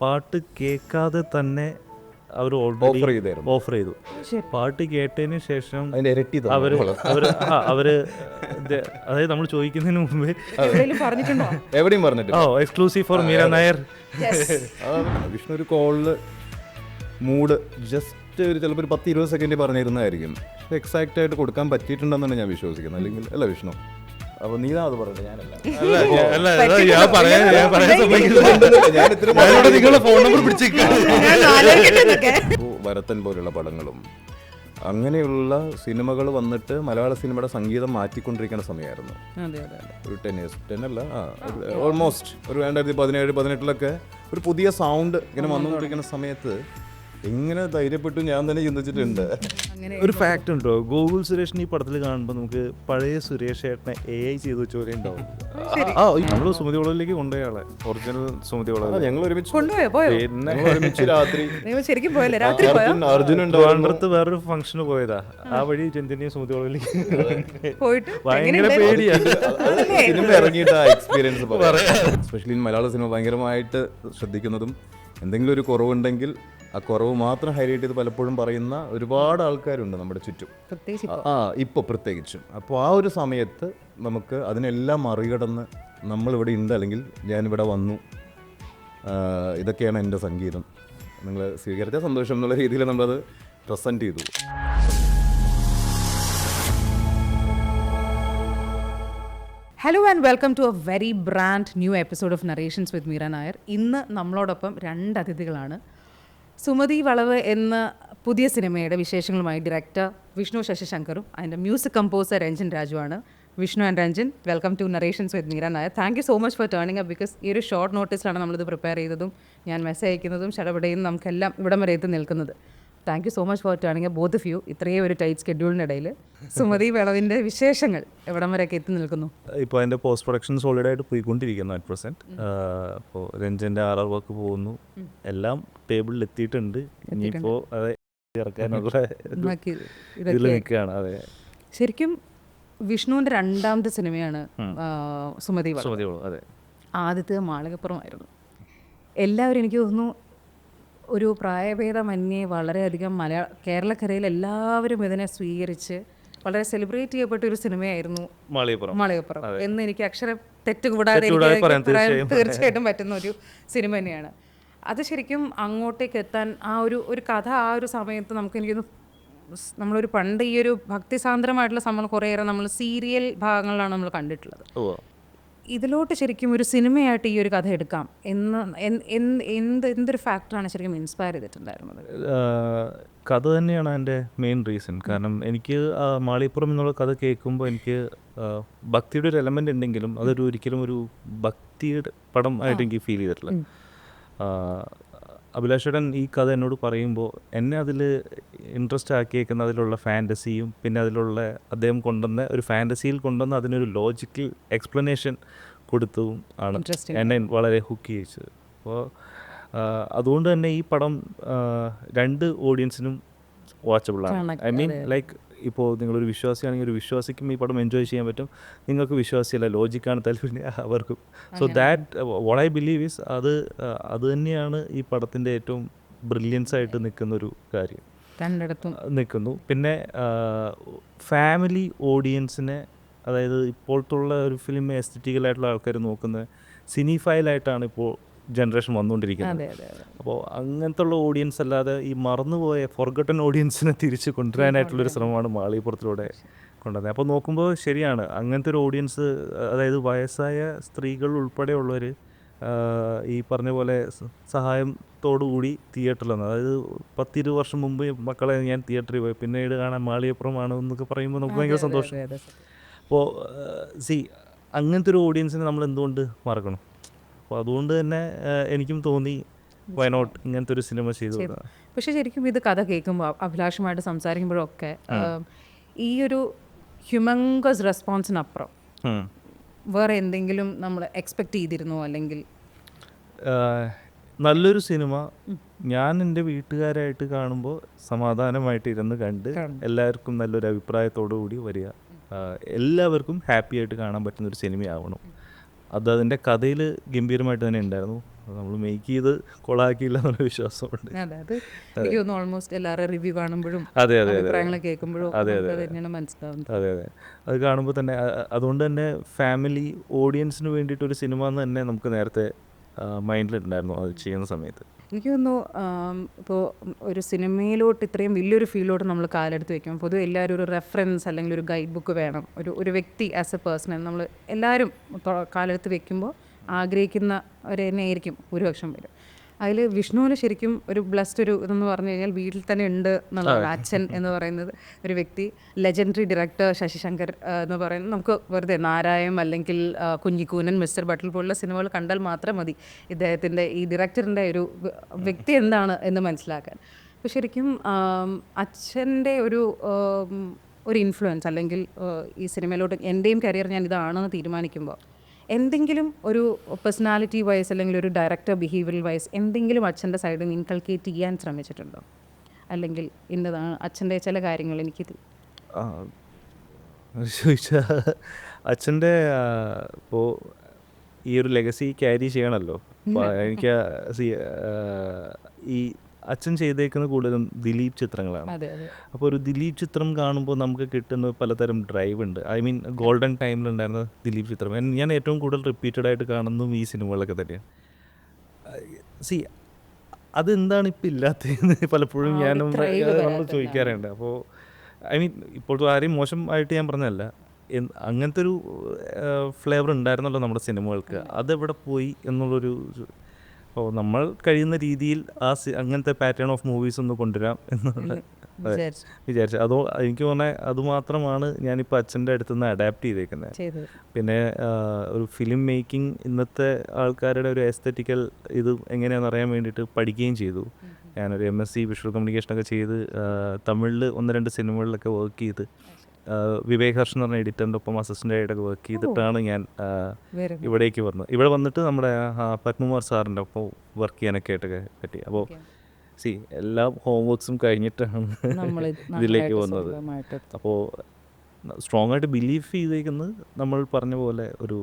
പാട്ട് കേൾക്കാതെ തന്നെ അവർ ഓൾറെഡി ഓഫർ ചെയ്തു. പാട്ട് കേട്ടതിന് ശേഷം അവര് അതായത് നമ്മൾ ചോദിക്കുന്നതിന് മുമ്പേ എവിടെയും പറഞ്ഞിട്ട് എക്സ്ക്ലൂസീവ് ഫോർ മീര നായർ. വിഷ്ണു ഒരു കോളില് മൂഡ് ജസ്റ്റ് ഒരു ചിലപ്പോൾ ഒരു 10-20 സെക്കൻഡ് പറഞ്ഞിരുന്നതായിരിക്കും. എക്സാക്റ്റ് ആയിട്ട് കൊടുക്കാൻ പറ്റിയിട്ടുണ്ടെന്നാണ് ഞാൻ വിശ്വസിക്കുന്നത്. അല്ലെങ്കിൽ അല്ല വിഷ്ണു, അപ്പൊ നീ അത് പറഞ്ഞത് ഞാനല്ല. ഭരതൻ പോലുള്ള പടങ്ങളും അങ്ങനെയുള്ള സിനിമകൾ വന്നിട്ട് മലയാള സിനിമയുടെ സംഗീതം മാറ്റിക്കൊണ്ടിരിക്കുന്ന സമയമായിരുന്നു. ഒരു 10 years, 10 അല്ല, ഓൾമോസ്റ്റ് ഒരു 2017-18 ഒരു പുതിയ സൗണ്ട് ഇങ്ങനെ വന്നുകൊണ്ടിരിക്കുന്ന സമയത്ത് എങ്ങനെ ധൈര്യപ്പെട്ടു ഞാൻ തന്നെ ചിന്തിച്ചിട്ടുണ്ട്. ഒരു ഫാക്ട് ഉണ്ടോ, ഗൂഗിൾ സുരേഷിന് ഈ പടത്തിൽ കാണുമ്പോൾ നമുക്ക് പഴയ സുരേഷ് ഏട്ടനെ AI ചെയ്ത് വെച്ച പോലെ ഉണ്ടാവും. നമ്മള് സുമതി വളവിലേക്ക് കൊണ്ടുപോയാളെ, ഒറിജിനൽ സുമതി വളവ് ഞങ്ങൾ ഒരുമിച്ച് രാത്രി അർജുനുണ്ട് വേറൊരു ഫംഗ്ഷന് പോയതാ. ആ വഴി ചെന്തിനെയും സുമതി വളവിലേക്ക് ഭയങ്കര പേടിയാ സിനിമ ഇറങ്ങിയിട്ട് ആ എക്സ്പീരിയൻസ് എസ്പെഷ്യലി മലയാള സിനിമ ഭയങ്കരമായിട്ട് ശ്രദ്ധിക്കുന്നതും എന്തെങ്കിലും ഒരു കുറവുണ്ടെങ്കിൽ ആ കുറവ് മാത്രം ഹൈലൈറ്റ് ചെയ്ത് പലപ്പോഴും പറയുന്ന ഒരുപാട് ആൾക്കാരുണ്ട് നമ്മുടെ ചുറ്റും, ഇപ്പോൾ പ്രത്യേകിച്ചും. അപ്പോൾ ആ ഒരു സമയത്ത് നമുക്ക് അതിനെല്ലാം മറികടന്ന് നമ്മളിവിടെ ഉണ്ട്, അല്ലെങ്കിൽ ഞാനിവിടെ വന്നു, ഇതൊക്കെയാണ് എൻ്റെ സംഗീതം, നിങ്ങൾ സ്വീകരിച്ച സന്തോഷം എന്നുള്ള രീതിയിൽ നമ്മളത് പ്രസൻറ്റ് ചെയ്തു. Hello and welcome to a very brand new episode of narrations with Meera Nair. ഇന്ന് നമ്മളോടൊപ്പം 2 അതിഥികളാണ്. സുമതി വളവ് എന്ന പുതിയ സിനിമയുടെ വിശേഷങ്ങളുമായി ഡയറക്ടർ വിഷ്ണു ശശിശങ്കറും അതിൻ്റെ മ്യൂസിക് കമ്പോസർ രഞ്ജൻ രാജുവാണ്. Vishnu and Ranjan, welcome to narrations with Meera Nair. Thank you so much for turning up. Because ഈ ഒരു ഷോർട്ട് നോട്ടീസിലാണ് നമ്മളിത് പ്രിപ്പയർ ചെയ്തതും ഞാൻ മെസ്സേജ് അയക്കുന്നതും ഷടപടയും നമുക്കെല്ലാം ഇവിടം വരെ എത്തി നിൽക്കുന്നത്. Thank you so much for turning up both of you. ഇത്രയും ഒരു ടൈറ്റ് സ്കെഡ്യൂളിനിടയിൽ സുമതി വളവിൻ്റെ വിശേഷങ്ങൾ എവിടം വരെയൊക്കെ എത്തി നിൽക്കുന്നു? ഇപ്പോൾ അതിൻ്റെ പോസ്റ്റ് പ്രൊഡക്ഷൻ സോളിഡായിട്ട് പോയിക്കൊണ്ടിരിക്കുന്നു അറ്റ് പ്രസൻറ്റ്. അപ്പോൾ രഞ്ജൻ്റെ RR വർക്ക് പോകുന്നു, എല്ലാം ടേബിളിൽ എത്തിയിട്ടുണ്ട്. ഇനിയിപ്പോൾ അത് ഇറക്കാനുള്ള ഇതിൽ നിൽക്കുകയാണ്. അതെ, ശരിക്കും വിഷ്ണുവിൻ്റെ 2ാമത്തെ സിനിമയാണ് സുമതി വളവ്. അതെ, ആദ്യത്തെ മാളികപ്പുറമായിരുന്നു. എല്ലാവരും എനിക്ക് തോന്നുന്നു ഒരു പ്രായഭേദമന്യേ വളരെയധികം കേരളക്കരയിൽ എല്ലാവരും ഇതിനെ സ്വീകരിച്ച് വളരെ സെലിബ്രേറ്റ് ചെയ്യപ്പെട്ട ഒരു സിനിമയായിരുന്നു മാളികപ്പുറം എന്ന് എനിക്ക് അക്ഷരം തെറ്റുകൂടാതെ തീർച്ചയായിട്ടും പറ്റുന്ന ഒരു സിനിമ തന്നെയാണ്. അത് ശരിക്കും അങ്ങോട്ടേക്ക് എത്താൻ ആ ഒരു കഥ ആ ഒരു സമയത്ത് എനിക്ക് നമ്മളൊരു പണ്ട് ഈ ഒരു ഭക്തിസാന്ദ്രമായിട്ടുള്ള സംഭവം കുറേയേറെ നമ്മൾ സീരിയൽ ഭാഗങ്ങളിലാണ് നമ്മൾ കണ്ടിട്ടുള്ളത്. ഇതിലോട്ട് ശരിക്കും ഒരു സിനിമയായിട്ട് ഈ ഒരു കഥ എടുക്കാം എന്ന് എന്തൊരു ഫാക്ടറാണ് ശരിക്കും ഇൻസ്പയർ ചെയ്തിട്ടുണ്ടായിരുന്നത്? കഥ തന്നെയാണ് എൻ്റെ മെയിൻ റീസൺ. കാരണം എനിക്ക് മാളികപ്പുറം എന്നുള്ള കഥ കേൾക്കുമ്പോൾ എനിക്ക് ഭക്തിയുടെ ഒരു എലമെൻ്റ് ഉണ്ടെങ്കിലും അതൊരു ഒരിക്കലും ഒരു ഭക്തിയുടെ പടം ആയിട്ട് എനിക്ക് ഫീൽ ചെയ്തിട്ടില്ല. അഭിലാഷേട്ടൻ ഈ കഥ എന്നോട് പറയുമ്പോൾ എന്നെ അതിൽ ഇൻട്രസ്റ്റ് ആക്കിയേക്കുന്ന അതിലുള്ള ഫാൻറ്റസിയും പിന്നെ അതിലുള്ള അദ്ദേഹം കൊണ്ടുവന്ന ഒരു ഫാൻറ്റസിയിൽ കൊണ്ടുവന്ന അതിനൊരു ലോജിക്കൽ എക്സ്പ്ലനേഷൻ കൊടുത്തതും ആണ് എന്നെ വളരെ ഹുക്ക് ചെയ്യിച്ചത്. അപ്പോൾ അതുകൊണ്ട് തന്നെ ഈ പടം 2 ഓഡിയൻസിനും വാച്ചബിളാണ്. ഐ മീൻ ലൈക്ക് ഇപ്പോൾ നിങ്ങളൊരു വിശ്വാസിയാണെങ്കിൽ ഒരു വിശ്വാസിക്കും ഈ പടം എൻജോയ് ചെയ്യാൻ പറ്റും, നിങ്ങൾക്ക് വിശ്വാസിയല്ല ലോജിക്കാണ് താല്പര്യം അവർക്കും. So that what I believe is അത് തന്നെയാണ് ഈ പടത്തിൻ്റെ ഏറ്റവും ബ്രില്യൻസ് ആയിട്ട് നിൽക്കുന്നൊരു കാര്യം നിൽക്കുന്നു. പിന്നെ ഫാമിലി ഓഡിയൻസിനെ, അതായത് ഇപ്പോഴത്തുള്ള ഒരു ഫിലിം എസ്തറ്റിക്കലായിട്ടുള്ള ആൾക്കാർ നോക്കുന്ന സിനിഫൈലായിട്ടാണ് ഇപ്പോൾ ജനറേഷൻ വന്നുകൊണ്ടിരിക്കുന്നത്. അപ്പോൾ അങ്ങനത്തെ ഉള്ള ഓഡിയൻസ് അല്ലാതെ ഈ മറന്നുപോയ ഫോർഗട്ടൺ ഓഡിയൻസിനെ തിരിച്ച് കൊണ്ടുവരാനായിട്ടുള്ളൊരു ശ്രമമാണ് മാളികപ്പുറത്തിലൂടെ കൊണ്ടുവന്നത്. അപ്പോൾ നോക്കുമ്പോൾ ശരിയാണ്, അങ്ങനത്തെ ഒരു ഓഡിയൻസ്, അതായത് വയസ്സായ സ്ത്രീകൾ ഉൾപ്പെടെയുള്ളവർ ഈ പറഞ്ഞ പോലെ സഹായത്തോടുകൂടി തിയേറ്ററിൽ വന്നത്. അതായത് 10-20 വർഷം മുമ്പ് മക്കളെ ഞാൻ തിയേറ്ററിൽ പോയി പിന്നീട് കാണാൻ മാളികപ്പുറമാണ് എന്നൊക്കെ പറയുമ്പോൾ നമുക്ക് ഭയങ്കര സന്തോഷം. അപ്പോൾ അങ്ങനത്തെ ഒരു ഓഡിയൻസിനെ നമ്മൾ എന്തുകൊണ്ട് മറക്കണം? അപ്പോൾ അതുകൊണ്ട് തന്നെ എനിക്കും തോന്നി വൈ നോട്ട് ഇങ്ങനത്തെ ഒരു സിനിമ ചെയ്തു. പക്ഷേ ശരിക്കും ഇത് കഥ കേൾക്കുമ്പോൾ അഭിലാഷുമായിട്ട് സംസാരിക്കുമ്പോഴൊക്കെ ഈ ഒരു ഹ്യൂമങ്കസ് റെസ്പോൺസിനപ്പുറം വേറെ എന്തെങ്കിലും നമ്മൾ എക്സ്പെക്റ്റ് ചെയ്തിരുന്നോ? അല്ലെങ്കിൽ നല്ലൊരു സിനിമ ഞാൻ എൻ്റെ വീട്ടുകാരായിട്ട് കാണുമ്പോൾ സമാധാനമായിട്ട് ഇരുന്ന് കണ്ട് എല്ലാവർക്കും നല്ലൊരു അഭിപ്രായത്തോടു കൂടി വരിക, എല്ലാവർക്കും ഹാപ്പി ആയിട്ട് കാണാൻ പറ്റുന്നൊരു സിനിമയാവണം. അതിൻ്റെ കഥയിൽ ഗംഭീരമായിട്ട് തന്നെ ഉണ്ടായിരുന്നു. നമ്മൾ മേക്ക് ചെയ്ത് കൊളാക്കിയില്ല എന്നുള്ള വിശ്വാസമുണ്ട്. അതെ, അത് എനിക്ക് തോന്നുന്നു ഓൾമോസ്റ്റ് എല്ലാവരുടെ റിവ്യൂ കാണുമ്പോഴും അതെ അതെ അതെ അഭിപ്രായങ്ങൾ കേൾക്കുമ്പോഴും അത് തന്നെയാണ് മനസ്സിലാവുന്നത്. അതെ അതെ, അത് കാണുമ്പോൾ തന്നെ അതുകൊണ്ട് തന്നെ ഫാമിലി ഓഡിയൻസിന് വേണ്ടിയിട്ടൊരു സിനിമ എന്ന് തന്നെ നമുക്ക് നേരത്തെ മൈൻഡിലുണ്ടായിരുന്നു അത് ചെയ്യുന്ന സമയത്ത്. എനിക്ക് തോന്നുന്നു ഇപ്പോൾ ഒരു സിനിമയിലോട്ട് ഇത്രയും വലിയൊരു ഫീൽഡിലോട്ട് നമ്മൾ കാലെടുത്ത് വെക്കും, പൊതുവെ എല്ലാവരും ഒരു റെഫറൻസ് അല്ലെങ്കിൽ ഒരു ഗൈഡ് ബുക്ക് വേണം, ഒരു വ്യക്തി ആസ് എ പേഴ്സൺ നമ്മൾ എല്ലാവരും കാലെടുത്ത് വെക്കുമ്പോൾ ആഗ്രഹിക്കുന്ന ഒരു തന്നെ ആയിരിക്കും ഭൂരിപക്ഷം പേര്. അതിൽ വിഷ്ണുവിന് ശരിക്കും ഒരു ബ്ലസ്ഡ് ഒരു ഇതെന്ന് പറഞ്ഞു കഴിഞ്ഞാൽ വീട്ടിൽ തന്നെ ഉണ്ട് എന്നുള്ളതാണ്. അച്ഛൻ എന്ന് പറയുന്നത് ഒരു വ്യക്തി, ലെജൻഡറി ഡയറക്ടർ ശശിശങ്കർ എന്ന് പറയുന്നത് നമുക്ക് വെറുതെ നാരായം അല്ലെങ്കിൽ കുഞ്ഞിക്കൂനൻ, മിസ്റ്റർ ബട്ടിൽ പോലുള്ള സിനിമകൾ കണ്ടാൽ മാത്രം മതി ഇദ്ദേഹത്തിൻ്റെ ഈ ഡയറക്ടറിൻ്റെ ഒരു വ്യക്തി എന്താണ് മനസ്സിലാക്കാൻ. അപ്പോൾ ശരിക്കും അച്ഛൻ്റെ ഒരു ഇൻഫ്ലുവൻസ് അല്ലെങ്കിൽ ഈ സിനിമയിലോട്ട് എൻ്റെയും കരിയർ ഞാൻ ഇതാണെന്ന് തീരുമാനിക്കുമ്പോൾ എന്തെങ്കിലും ഒരു പേഴ്സണാലിറ്റി വൈസ് അല്ലെങ്കിൽ ഒരു ഡയറക്ടർ ബിഹേവിയറൽ വൈസ് എന്തെങ്കിലും അച്ഛൻ്റെ സൈഡിൽ നിന്ന് ഇൻകൾക്കേറ്റ് ചെയ്യാൻ ശ്രമിച്ചിട്ടുണ്ടോ? അല്ലെങ്കിൽ ഇന്നതാണ് അച്ഛൻ്റെ ചില കാര്യങ്ങൾ എനിക്ക് ചോദിച്ചാൽ അച്ഛൻ്റെ ഇപ്പോൾ ഈ ഒരു ലെഗസി ക്യാരി ചെയ്യണമല്ലോ. അപ്പോൾ എനിക്ക് ഈ അച്ഛൻ ചെയ്തേക്കുന്ന കൂടുതലും ദിലീപ് ചിത്രങ്ങളാണ്. അപ്പോൾ ഒരു ദിലീപ് ചിത്രം കാണുമ്പോൾ നമുക്ക് കിട്ടുന്ന പലതരം ഡ്രൈവ് ഉണ്ട്. ഐ മീൻ ഗോൾഡൻ ടൈമിലുണ്ടായിരുന്ന ദിലീപ് ചിത്രം ഞാൻ ഏറ്റവും കൂടുതൽ റിപ്പീറ്റഡ് ആയിട്ട് കാണുന്നതും ഈ സിനിമകളൊക്കെ തന്നെയാണ്. അതെന്താണ് ഇപ്പം ഇല്ലാത്തതെന്ന് പലപ്പോഴും നമ്മൾ ചോദിക്കാറുണ്ട്. അപ്പോൾ ഐ മീൻ ഇപ്പോഴത്തെ ആരെയും മോശമായിട്ട് ഞാൻ പറഞ്ഞതല്ല, അങ്ങനത്തെ ഒരു ഫ്ലേവർ ഉണ്ടായിരുന്നല്ലോ നമ്മുടെ സിനിമകൾക്ക്, അതെവിടെ പോയി എന്നുള്ളൊരു. അപ്പോൾ നമ്മൾ കഴിയുന്ന രീതിയിൽ അങ്ങനത്തെ പാറ്റേൺ ഓഫ് മൂവീസ് ഒന്ന് കൊണ്ടുവരാം എന്നുള്ള വിചാരിച്ചു. എനിക്ക് തോന്നുന്നത് അതുമാത്രമാണ് ഞാനിപ്പോൾ അച്ഛൻ്റെ അടുത്ത് നിന്ന് അഡാപ്റ്റ് ചെയ്തേക്കുന്നത്. പിന്നെ ഒരു ഫിലിം മേക്കിംഗ് ഇന്നത്തെ ആൾക്കാരുടെ ഒരു എസ്തറ്റിക്കൽ ഇത് എങ്ങനെയാണെന്ന് അറിയാൻ വേണ്ടിയിട്ട് പഠിക്കുകയും ചെയ്തു. ഞാനൊരു MSc വിഷ്വൽ കമ്മ്യൂണിക്കേഷനൊക്കെ ചെയ്ത് തമിഴിൽ 1-2 സിനിമകളിലൊക്കെ വർക്ക് ചെയ്ത് വിവേക് ഹർഷൻ എന്ന് പറഞ്ഞ എഡിറ്ററിൻ്റെ ഒപ്പം അസിസ്റ്റൻ്റ് ആയിട്ടൊക്കെ വർക്ക് ചെയ്തിട്ടാണ് ഞാൻ ഇവിടേക്ക് വന്നത്. ഇവിടെ വന്നിട്ട് നമ്മുടെ പത്മകുമാർ സാറിൻ്റെ ഒപ്പം വർക്ക് ചെയ്യാനൊക്കെ ആയിട്ടൊക്കെ പറ്റി. അപ്പോൾ എല്ലാ ഹോംവർക്ക്സും കഴിഞ്ഞിട്ടാണ് ഇതിലേക്ക് വന്നത്. അപ്പോൾ സ്ട്രോങ് ആയിട്ട് ബിലീവ് ചെയ്തേക്കുന്നത് നമ്മൾ പറഞ്ഞ പോലെ ഒരു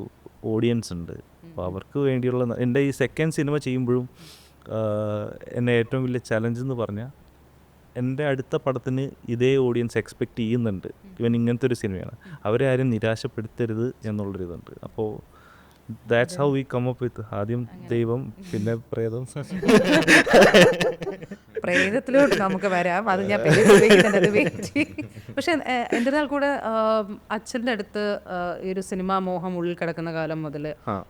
ഓഡിയൻസ് ഉണ്ട്. അപ്പോൾ അവർക്ക് വേണ്ടിയുള്ള എൻ്റെ ഈ സെക്കൻഡ് സിനിമ ചെയ്യുമ്പോഴും എന്നെ ഏറ്റവും വലിയ ചലഞ്ച് എന്ന് പറഞ്ഞാൽ എൻ്റെ അടുത്ത പടത്തിന് ഇതേ ഓഡിയൻസ് എക്സ്പെക്റ്റ് ചെയ്യുന്നുണ്ട്. ഇവൻ ഇങ്ങനത്തെ ഒരു സിനിമയാണ്, അവരെ ആരും നിരാശപ്പെടുത്തരുത് എന്നുള്ളൊരിതുണ്ട്. അപ്പോൾ that's how we come up with ആദ്യം ദൈവം, പിന്നെ പ്രേതം. പ്രേതത്തിലോട്ട് നമുക്ക് വരാം, അത് ഞാൻ പക്ഷെ എൻ്റെ നാൾ കൂടെ അച്ഛൻ്റെ അടുത്ത് ഈ ഒരു സിനിമാ മോഹം ഉള്ളിൽ കിടക്കുന്ന കാലം മുതൽ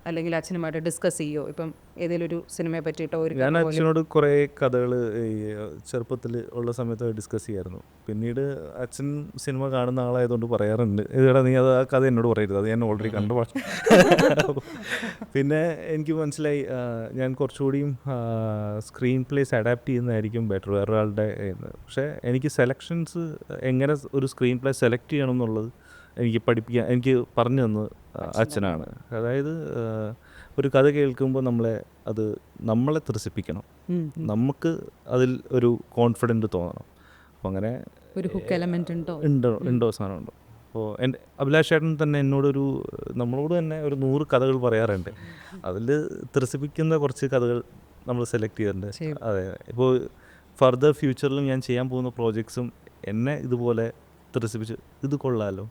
അല്ലെങ്കിൽ അച്ഛനുമായിട്ട് ഡിസ്കസ് ചെയ്യോ ഇപ്പം ഏതെങ്കിലും ഒരു സിനിമയെ പറ്റിയിട്ടോ? ഞാൻ അച്ഛനോട് കുറേ കഥകൾ ചെറുപ്പത്തിൽ ഉള്ള സമയത്ത് ഡിസ്കസ് ചെയ്യായിരുന്നു. പിന്നീട് അച്ഛൻ സിനിമ കാണുന്ന ആളായതുകൊണ്ട് പറയാറുണ്ട്, ഇതാ നീ അത് ആ കഥ എന്നോട് പറയരുത്, അത് ഞാൻ ഓൾറെഡി കണ്ടു. പിന്നെ എനിക്ക് മനസ്സിലായി ഞാൻ കുറച്ചുകൂടിയും സ്ക്രീൻ പ്ലേസ് അഡാപ്റ്റ് ചെയ്യുന്നതായിരിക്കും ബെറ്റർ വേറൊരാളുടെ. പക്ഷേ എനിക്ക് സെലക്ഷൻസ് എങ്ങനെ ഒരു സ്ക്രീൻ പ്ലേ സെലക്ട് ചെയ്യണം എന്നുള്ളത് എനിക്ക് പറഞ്ഞു തന്നത് അച്ഛനാണ്. അതായത് ഒരു കഥ കേൾക്കുമ്പോൾ നമ്മളെ ത്രസിപ്പിക്കണം, നമുക്ക് അതിൽ ഒരു കോൺഫിഡൻറ്റ് തോന്നണം. അപ്പോൾ അങ്ങനെ ഒരു ഹുക്ക് എലമെൻ്റ് ഉണ്ടോ സാധനമുണ്ടോ. അപ്പോൾ എൻ്റെ അഭിലാഷ് ചേട്ടൻ തന്നെ നമ്മളോട് തന്നെ ഒരു 100 കഥകൾ പറയാറുണ്ട്. അതിൽ ത്രസിപ്പിക്കുന്ന കുറച്ച് കഥകൾ നമ്മൾ സെലക്ട് ചെയ്തിട്ടുണ്ട്. അതെ, ഇപ്പോൾ ഫർദർ ഫ്യൂച്ചറിലും ഞാൻ ചെയ്യാൻ പോകുന്ന പ്രോജക്ട്സും എന്നെ ഇതുപോലെ ത്രസിപ്പിച്ച് ഇത് കൊള്ളാമല്ലോ,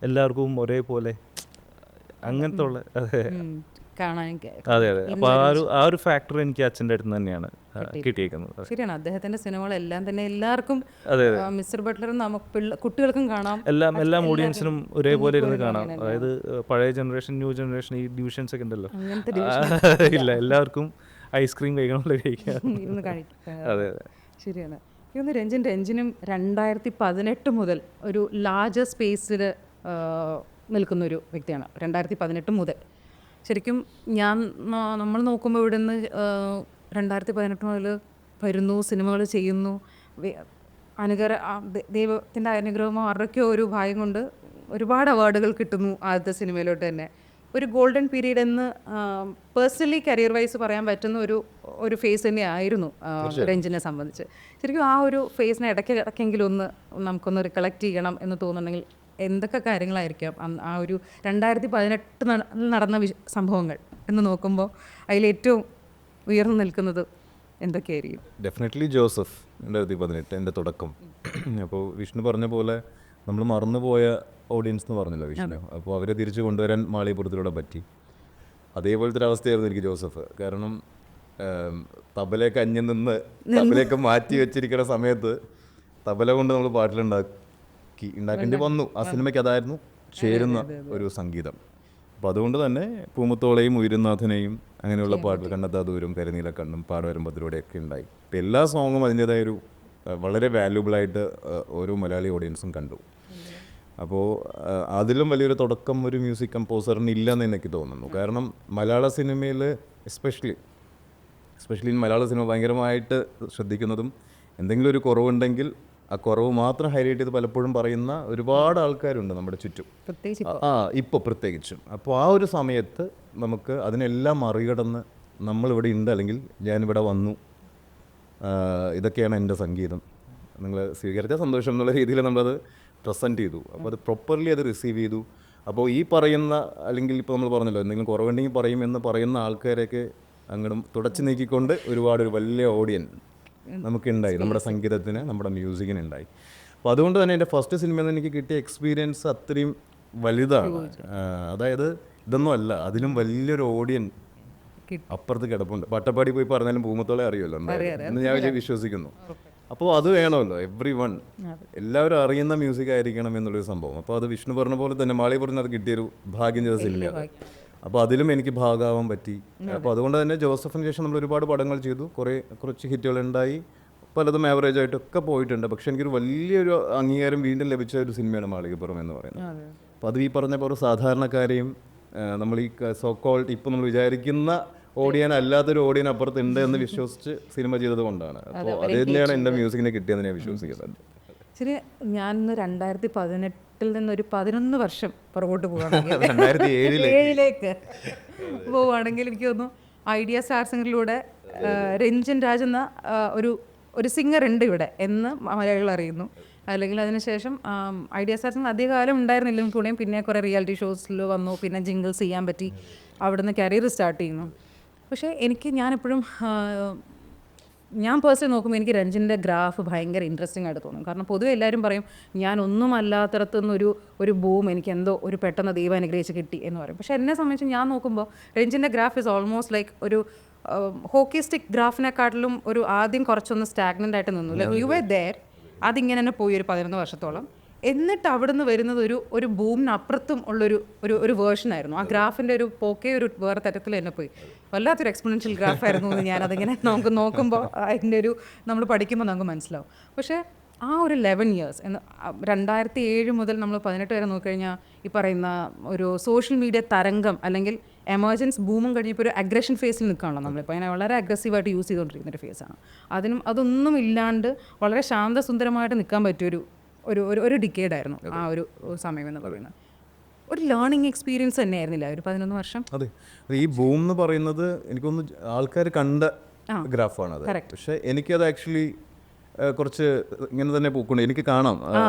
എല്ലാവർക്കും ഒരേപോലെ അങ്ങനത്തെ ഉള്ള. അതെ അതെ അതെ. അപ്പോൾ ആ ഒരു ഫാക്ടർ എനിക്ക് അച്ഛൻ്റെ അടുത്ത് തന്നെയാണ് കിട്ടിയേക്കുന്നത്. ശരിയാണ്, അദ്ദേഹത്തിന്റെ സിനിമകളെല്ലാം തന്നെ എല്ലാവർക്കും, മിസ്റ്റർ ബട്ട്ലർ നമുക്ക് കുട്ടികൾക്കും കാണാം, എല്ലാം ഓഡിയൻസിനും ഒരേപോലെ ഇരുന്ന് കാണാം. അതായത് പഴയ ജനറേഷൻ, ന്യൂ ജനറേഷൻ, ഈ ഡിവിഷൻസ് ഒക്കെ ഉണ്ടല്ലോ, ഇല്ല, എല്ലാവർക്കും ഐസ്ക്രീം കഴിക്കണമല്ലോ കഴിക്കാം. അതെ അതെ, ശരിയാണ്. ഇതൊന്ന് രഞ്ജിനും 2018 മുതൽ ഒരു ലാർജർ സ്പേസിൽ നിൽക്കുന്നൊരു വ്യക്തിയാണ്. 2018 മുതൽ ശരിക്കും നമ്മൾ നോക്കുമ്പോൾ ഇവിടെ നിന്ന് 2018 മുതൽ വരുന്നു, സിനിമകൾ ചെയ്യുന്നു, ദൈവത്തിൻ്റെ അനുഗ്രഹമോ ആരുടെയൊക്കെയോ ഒരു ഭാഗ്യം കൊണ്ട് ഒരുപാട് അവാർഡുകൾ കിട്ടുന്നു ആദ്യത്തെ സിനിമയിലോട്ട് തന്നെ. ഒരു ഗോൾഡൻ പീരീഡ് എന്ന് പേഴ്സണലി കരിയർ വൈസ് പറയാൻ പറ്റുന്ന ഒരു ഫേസ് തന്നെയായിരുന്നു രഞ്ജിനെ സംബന്ധിച്ച്. ശരിക്കും ആ ഒരു ഫേസിനെ ഇടയ്ക്കെങ്കിലും നമുക്കൊന്ന് റിക്കളക്ട് ചെയ്യണം എന്ന് തോന്നുന്നുണ്ടെങ്കിൽ എന്തൊക്കെ കാര്യങ്ങളായിരിക്കാം ആ ഒരു 2018 നടന്ന സംഭവങ്ങൾ എന്ന് നോക്കുമ്പോൾ അതിലേറ്റവും ഉയർന്നു നിൽക്കുന്നത് എന്തൊക്കെയായിരിക്കും? ഡെഫിനറ്റ്ലി ജോസഫ് 2018 എൻ്റെ തുടക്കം. അപ്പോൾ വിഷ്ണു പറഞ്ഞ പോലെ നമ്മൾ മറന്നുപോയ ഓഡിയൻസ് എന്ന് പറഞ്ഞല്ലോ വിഷ്ണു. അപ്പോൾ അവരെ തിരിച്ചു കൊണ്ടുവരാൻ മാളികപ്പുറത്തിലൂടെ പറ്റി. അതേപോലത്തെ ഒരു അവസ്ഥയായിരുന്നു എനിക്ക് ജോസഫ്. കാരണം തബലയൊക്കെ അന്യം നിന്ന് തബലയൊക്കെ മാറ്റി വെച്ചിരിക്കുന്ന സമയത്ത് തബല കൊണ്ട് നമ്മൾ ഉണ്ടാക്കേണ്ടി വന്നു. ആ സിനിമയ്ക്ക് അതായിരുന്നു ചേരുന്ന ഒരു സംഗീതം. അപ്പോൾ അതുകൊണ്ട് തന്നെ പൂമുത്തോളയും ഉയരുന്നാഥനെയും അങ്ങനെയുള്ള പാട്ടുകൾ, കണ്ണെത്താ ദൂരം, കരിനീലക്കണ്ണും, പാടുവരുമ്പത്തിലൂടെയൊക്കെ ഉണ്ടായി. ഇപ്പോൾ എല്ലാ സോങ്ങും അതിൻ്റേതായൊരു വളരെ വാല്യുബിളായിട്ട് ഓരോ മലയാളി ഓഡിയൻസും കണ്ടു. അപ്പോൾ അതിലും വലിയൊരു തുടക്കം ഒരു മ്യൂസിക് കമ്പോസറിന് ഇല്ലെന്ന് എനിക്ക് തോന്നുന്നു. കാരണം മലയാള സിനിമയിൽ എസ്പെഷ്യലി മലയാള സിനിമ ഭയങ്കരമായിട്ട് ശ്രദ്ധിക്കുന്നതും എന്തെങ്കിലും ഒരു കുറവുണ്ടെങ്കിൽ ആ കുറവ് മാത്രം ഹൈലൈറ്റ് ചെയ്ത് പലപ്പോഴും പറയുന്ന ഒരുപാട് ആൾക്കാരുണ്ട് നമ്മുടെ ചുറ്റും, ഇപ്പോൾ പ്രത്യേകിച്ചും. അപ്പോൾ ആ ഒരു സമയത്ത് നമുക്ക് അതിനെല്ലാം മറികടന്ന് നമ്മളിവിടെ ഉണ്ട്, അല്ലെങ്കിൽ ഞാനിവിടെ വന്നു, ഇതൊക്കെയാണ് എൻ്റെ സംഗീതം, നിങ്ങൾ സ്വീകരിച്ച സന്തോഷം എന്നുള്ള രീതിയിൽ നമ്മളത് പ്രസൻറ്റ് ചെയ്തു. അപ്പോൾ അത് പ്രോപ്പർലി അത് റിസീവ് ചെയ്തു. അപ്പോൾ ഈ പറയുന്ന, അല്ലെങ്കിൽ ഇപ്പോൾ നമ്മൾ പറഞ്ഞല്ലോ എന്തെങ്കിലും കുറവുണ്ടെങ്കിൽ പറയും എന്ന് പറയുന്ന ആൾക്കാരെയൊക്കെ അങ്ങോട്ടും തുടച്ചു നീക്കിക്കൊണ്ട് ഒരു വലിയ ഓഡിയൻ നമുക്കുണ്ടായി, നമ്മുടെ സംഗീതത്തിന്, നമ്മുടെ മ്യൂസിക്കിന് ഉണ്ടായി. അപ്പോൾ അതുകൊണ്ട് തന്നെ എൻ്റെ ഫസ്റ്റ് സിനിമയിൽ നിന്ന് എനിക്ക് കിട്ടിയ എക്സ്പീരിയൻസ് അത്രയും വലുതാണ്. അതായത് ഇതൊന്നും അല്ല, അതിലും വലിയൊരു ഓഡിയൻ അപ്പുറത്ത് കിടപ്പുണ്ട്. പട്ടപ്പാടി പോയി പറഞ്ഞാലും പൂമത്തോളെ അറിയുമല്ലോ എന്ന് ഞാൻ വിശ്വസിക്കുന്നു. അപ്പോൾ അത് വേണമല്ലോ, എവ്രി വൺ, എല്ലാവരും അറിയുന്ന മ്യൂസിക് ആയിരിക്കണം എന്നുള്ളൊരു സംഭവം. അപ്പോൾ അത് വിഷ്ണു പറഞ്ഞ പോലെ തന്നെ മാളികപ്പുറത്തിന് അത് കിട്ടിയൊരു ഭാഗ്യം ചെയ്ത സിനിമയാണ്. അപ്പോൾ അതിലും എനിക്ക് ഭാഗമാവാൻ പറ്റി. അപ്പോൾ അതുകൊണ്ട് തന്നെ ജോസഫിന് ശേഷം നമ്മൾ ഒരുപാട് പടങ്ങൾ ചെയ്തു, കുറച്ച് ഹിറ്റുകളുണ്ടായി, പലതും ആവറേജ് ആയിട്ടൊക്കെ പോയിട്ടുണ്ട്. പക്ഷെ എനിക്കൊരു വലിയൊരു അംഗീകാരം വീണ്ടും ലഭിച്ച ഒരു സിനിമയാണ് മാളികപ്പുറം എന്ന് പറയുന്നത്. അപ്പോൾ അത് ഈ പറഞ്ഞ പോലെ സാധാരണക്കാരെയും നമ്മൾ ഈ സോക്കോൾഡ് ഇപ്പോൾ നമ്മൾ വിചാരിക്കുന്ന ഓഡിയൻ അല്ലാത്തൊരു ഓഡിയൻ അപ്പുറത്തുണ്ട് എന്ന് വിശ്വസിച്ച് സിനിമ ചെയ്തത് കൊണ്ടാണ്. അപ്പോൾ അത് തന്നെയാണ് എൻ്റെ മ്യൂസിക്കിനെ കിട്ടിയതെന്ന് ഞാൻ വിശ്വസിക്കുന്നത്. ശരി, ഞാൻ 2018 നിന്നൊരു 11 വർഷം പുറകോട്ട് പോവുകയാണെങ്കിൽ 2007 പോവുകയാണെങ്കിൽ എനിക്ക് തോന്നുന്നു ഐഡിയ സ്റ്റാർ സിംഗറിലൂടെ രഞ്ജൻ രാജ് എന്ന ഒരു സിംഗർ ഉണ്ട് ഇവിടെ എന്ന് മലയാളികൾ അറിയുന്നു. അല്ലെങ്കിൽ അതിനുശേഷം ഐഡിയ സ്റ്റാർ സിംഗർ അധികകാലം ഉണ്ടായിരുന്നില്ലെങ്കിലും കൂടെയും പിന്നെ കുറേ റിയാലിറ്റി ഷോസിൽ വന്നു, പിന്നെ ജിംഗിൾസ് ചെയ്യാൻ പറ്റി, അവിടുന്ന് കരിയർ സ്റ്റാർട്ട് ചെയ്യുന്നു. പക്ഷേ ഞാനെപ്പോഴും ഞാൻ പേഴ്സണലി നോക്കുമ്പോൾ എനിക്ക് രഞ്ജിൻ്റെ ഗ്രാഫ് ഭയങ്കര ഇൻട്രസ്റ്റിംഗ് ആയിട്ട് തോന്നും. കാരണം പൊതുവെ എല്ലാവരും പറയും ഞാൻ ഒന്നും അല്ലാത്തടത്തുനിന്ന് ഒരു ബൂം എനിക്ക് എന്തോ ഒരു പെട്ടെന്ന് ദൈവം അനുഗ്രഹിച്ച് കിട്ടി എന്ന് പറയും. പക്ഷേ എന്നെ സംബന്ധിച്ച് ഞാൻ നോക്കുമ്പോൾ രഞ്ജിൻ്റെ ഗ്രാഫ് ഇസ് ഓൾമോസ്റ്റ് ലൈക്ക് ഒരു ഹോക്കിസ്റ്റിക് ഗ്രാഫിനെക്കാട്ടിലും ആദ്യം കുറച്ചൊന്ന് സ്റ്റാഗ്നൻ്റ് ആയിട്ട് നിന്നു. ലൈക്ക് യു വേ ദേർ, അതിങ്ങനെ തന്നെ പോയി ഒരു 11 വർഷത്തോളം. എന്നിട്ട് അവിടുന്ന് വരുന്നത് ഒരു ബൂമിനപ്പുറത്തും ഉള്ളൊരു വേർഷനായിരുന്നു. ആ ഗ്രാഫിൻ്റെ ഒരു പോക്കേ വേറെ തരത്തിൽ തന്നെ പോയി. വല്ലാത്തൊരു എക്സ്പൊണൻഷ്യൽ ഗ്രാഫായിരുന്നു എന്ന് ഞാനതിങ്ങനെ നമുക്ക് നോക്കുമ്പോൾ അതിൻ്റെ നമ്മൾ പഠിക്കുമ്പോൾ നമുക്ക് മനസ്സിലാവും. പക്ഷേ ആ ഒരു 11 ഇയേഴ്സ് 2007 മുതൽ നമ്മൾ 18 വരെ നോക്കിക്കഴിഞ്ഞാൽ ഈ പറയുന്ന ഒരു സോഷ്യൽ മീഡിയ തരംഗം അല്ലെങ്കിൽ എമർജൻസ് ബൂമും കഴിഞ്ഞപ്പോൾ ഒരു അഗ്രഷൻ ഫേസിൽ നിൽക്കുകയാണല്ലോ നമ്മളിപ്പോൾ. അങ്ങനെ വളരെ അഗ്രസീവായിട്ട് യൂസ് ചെയ്തുകൊണ്ടിരിക്കുന്നൊരു ഫേസാണ്. അതൊന്നും ഇല്ലാണ്ട് വളരെ ശാന്തസുന്ദരമായിട്ട് നിൽക്കാൻ പറ്റിയൊരു ഡിക്കേഡായിരുന്നു ആ ഒരു സമയം എന്ന് പറയുന്നത്. ഒരു ലേണിംഗ് എക്സ്പീരിയൻസ് തന്നെയായിരുന്നില്ല ഒരു 11 വർഷം. അതെ, ഈ ബൂം എന്ന് പറയുന്നത് എനിക്കൊന്ന് ആൾക്കാർ കണ്ട ഗ്രാഫാണത്. പക്ഷെ എനിക്കത് ആക്ച്വലി കുറച്ച് ഇങ്ങനെ തന്നെ പോയിക്കൊണ്ട് എനിക്ക് കാണാം